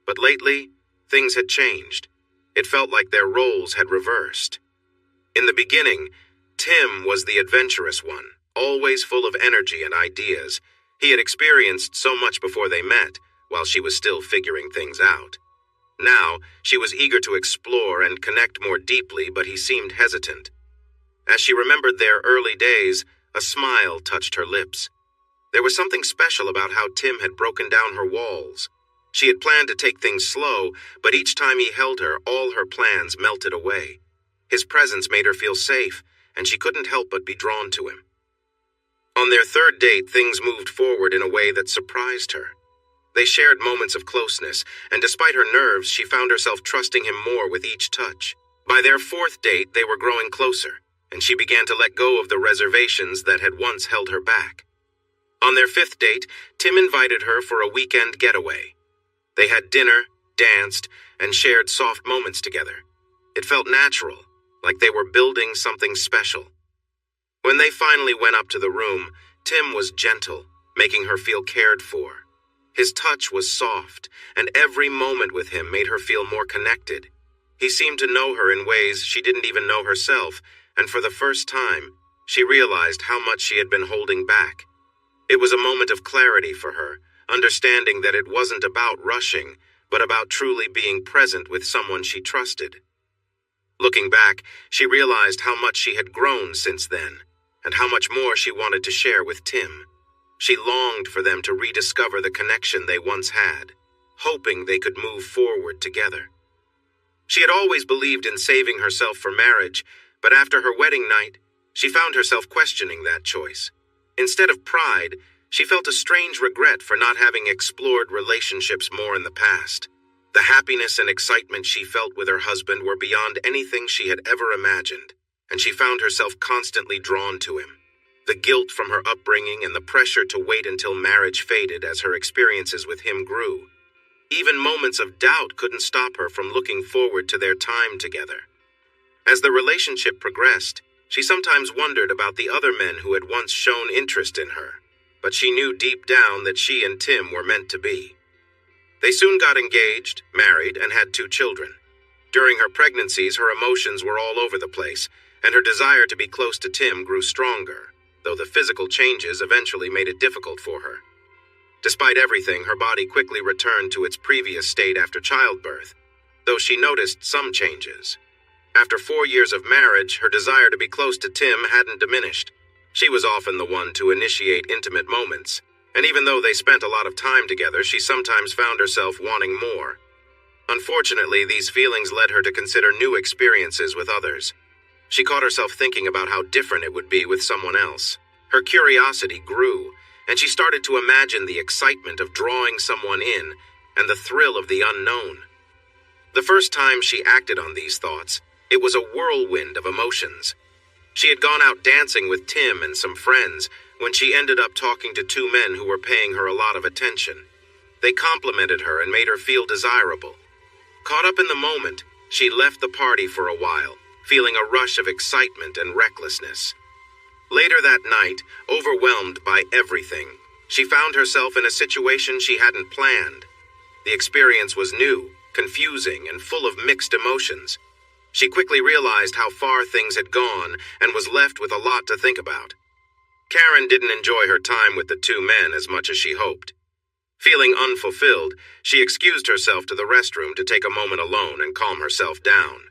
Speaker 1: but lately, things had changed. It felt like their roles had reversed. In the beginning, Tim was the adventurous one, always full of energy and ideas. He had experienced so much before they met, while she was still figuring things out. Now, she was eager to explore and connect more deeply, but he seemed hesitant. As she remembered their early days, a smile touched her lips. There was something special about how Tim had broken down her walls. She had planned to take things slow, but each time he held her, all her plans melted away. His presence made her feel safe, and she couldn't help but be drawn to him. On their third date, things moved forward in a way that surprised her. They shared moments of closeness, and despite her nerves, she found herself trusting him more with each touch. By their fourth date, they were growing closer, and she began to let go of the reservations that had once held her back. On their fifth date, Tim invited her for a weekend getaway. They had dinner, danced, and shared soft moments together. It felt natural, like they were building something special. When they finally went up to the room, Tim was gentle, making her feel cared for. His touch was soft, and every moment with him made her feel more connected. He seemed to know her in ways she didn't even know herself, and for the first time, she realized how much she had been holding back. It was a moment of clarity for her, understanding that it wasn't about rushing, but about truly being present with someone she trusted. Looking back, she realized how much she had grown since then, and how much more she wanted to share with Tim. She longed for them to rediscover the connection they once had, hoping they could move forward together. She had always believed in saving herself for marriage, but after her wedding night, she found herself questioning that choice. Instead of pride, she felt a strange regret for not having explored relationships more in the past. The happiness and excitement she felt with her husband were beyond anything she had ever imagined, and she found herself constantly drawn to him. The guilt from her upbringing and the pressure to wait until marriage faded as her experiences with him grew. Even moments of doubt couldn't stop her from looking forward to their time together. As the relationship progressed, she sometimes wondered about the other men who had once shown interest in her, but she knew deep down that she and Tim were meant to be. They soon got engaged, married, and had 2 children. During her pregnancies, her emotions were all over the place, and her desire to be close to Tim grew stronger, though the physical changes eventually made it difficult for her. Despite everything, her body quickly returned to its previous state after childbirth, though she noticed some changes. After 4 years of marriage, her desire to be close to Tim hadn't diminished. She was often the one to initiate intimate moments, and even though they spent a lot of time together, she sometimes found herself wanting more. Unfortunately, these feelings led her to consider new experiences with others. She caught herself thinking about how different it would be with someone else. Her curiosity grew, and she started to imagine the excitement of drawing someone in and the thrill of the unknown. The first time she acted on these thoughts, it was a whirlwind of emotions. She had gone out dancing with Tim and some friends when she ended up talking to 2 men who were paying her a lot of attention. They complimented her and made her feel desirable. Caught up in the moment, she left the party for a while, feeling a rush of excitement and recklessness. Later that night, overwhelmed by everything, she found herself in a situation she hadn't planned. The experience was new, confusing, and full of mixed emotions. She quickly realized how far things had gone and was left with a lot to think about. Karen didn't enjoy her time with the 2 men as much as she hoped. Feeling unfulfilled, she excused herself to the restroom to take a moment alone and calm herself down.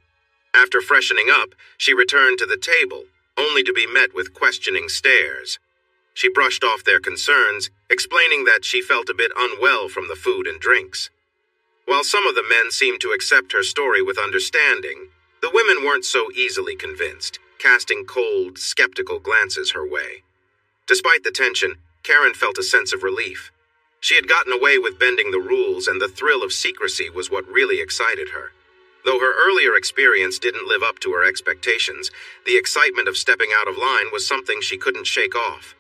Speaker 1: After freshening up, she returned to the table, only to be met with questioning stares. She brushed off their concerns, explaining that she felt a bit unwell from the food and drinks. While some of the men seemed to accept her story with understanding, the women weren't so easily convinced, casting cold, skeptical glances her way. Despite the tension, Karen felt a sense of relief. She had gotten away with bending the rules, and the thrill of secrecy was what really excited her. Though her earlier experience didn't live up to her expectations, the excitement of stepping out of line was something she couldn't shake off.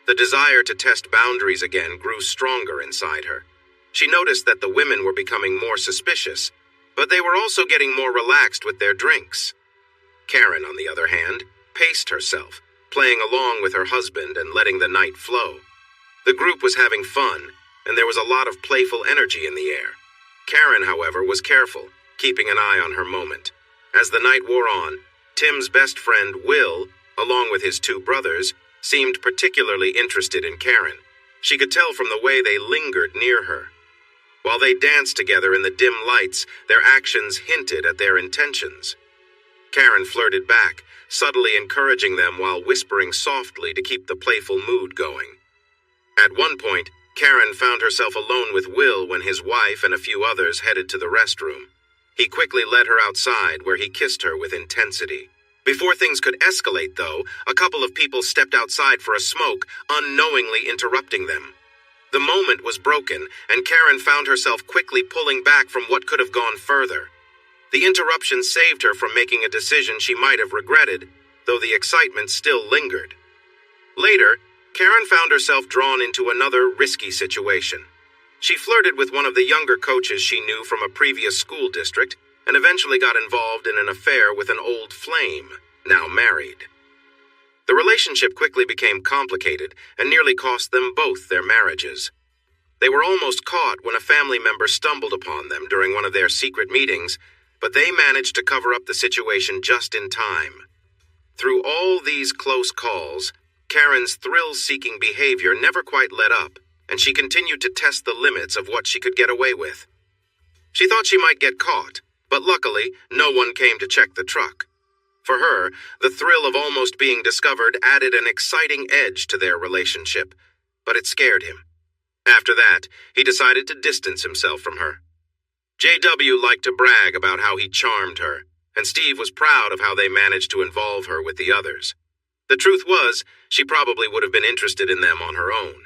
Speaker 1: The desire to test boundaries again grew stronger inside her. She noticed that the women were becoming more suspicious, but they were also getting more relaxed with their drinks. Karen, on the other hand, paced herself, playing along with her husband and letting the night flow. The group was having fun, and there was a lot of playful energy in the air. Karen, however, was careful, keeping an eye on her moment. As the night wore on, Tim's best friend, Will, along with his two brothers, seemed particularly interested in Karen. She could tell from the way they lingered near her. While they danced together in the dim lights, their actions hinted at their intentions. Karen flirted back, subtly encouraging them while whispering softly to keep the playful mood going. At one point, Karen found herself alone with Will when his wife and a few others headed to the restroom. He quickly led her outside, where he kissed her with intensity. Before things could escalate, though, a couple of people stepped outside for a smoke, unknowingly interrupting them. The moment was broken, and Karen found herself quickly pulling back from what could have gone further. The interruption saved her from making a decision she might have regretted, though the excitement still lingered. Later, Karen found herself drawn into another risky situation. She flirted with one of the younger coaches she knew from a previous school district, and eventually got involved in an affair with an old flame, now married. The relationship quickly became complicated and nearly cost them both their marriages. They were almost caught when a family member stumbled upon them during one of their secret meetings, but they managed to cover up the situation just in time. Through all these close calls, Karen's thrill-seeking behavior never quite let up, and she continued to test the limits of what she could get away with. She thought she might get caught, but luckily, no one came to check the truck. For her, the thrill of almost being discovered added an exciting edge to their relationship, but it scared him. After that, he decided to distance himself from her. JW liked to brag about how he charmed her, and Steve was proud of how they managed to involve her with the others. The truth was, she probably would have been interested in them on her own.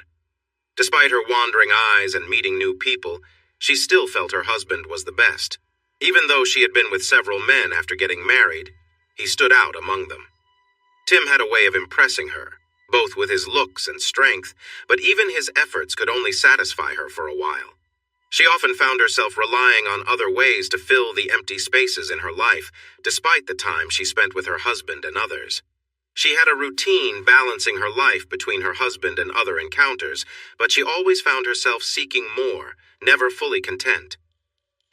Speaker 1: Despite her wandering eyes and meeting new people, she still felt her husband was the best. Even though she had been with several men after getting married, he stood out among them. Tim had a way of impressing her, both with his looks and strength, but even his efforts could only satisfy her for a while. She often found herself relying on other ways to fill the empty spaces in her life, despite the time she spent with her husband and others. She had a routine balancing her life between her husband and other encounters, but she always found herself seeking more, never fully content.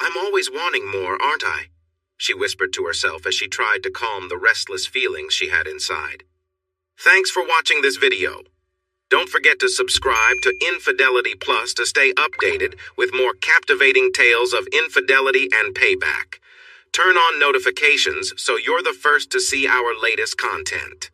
Speaker 1: "I'm always wanting more, aren't I?" she whispered to herself as she tried to calm the restless feelings she had inside. Thanks for watching this video. Don't forget to subscribe to Infidelity Plus to stay updated with more captivating tales of infidelity and payback. Turn on notifications so you're the first to see our latest content.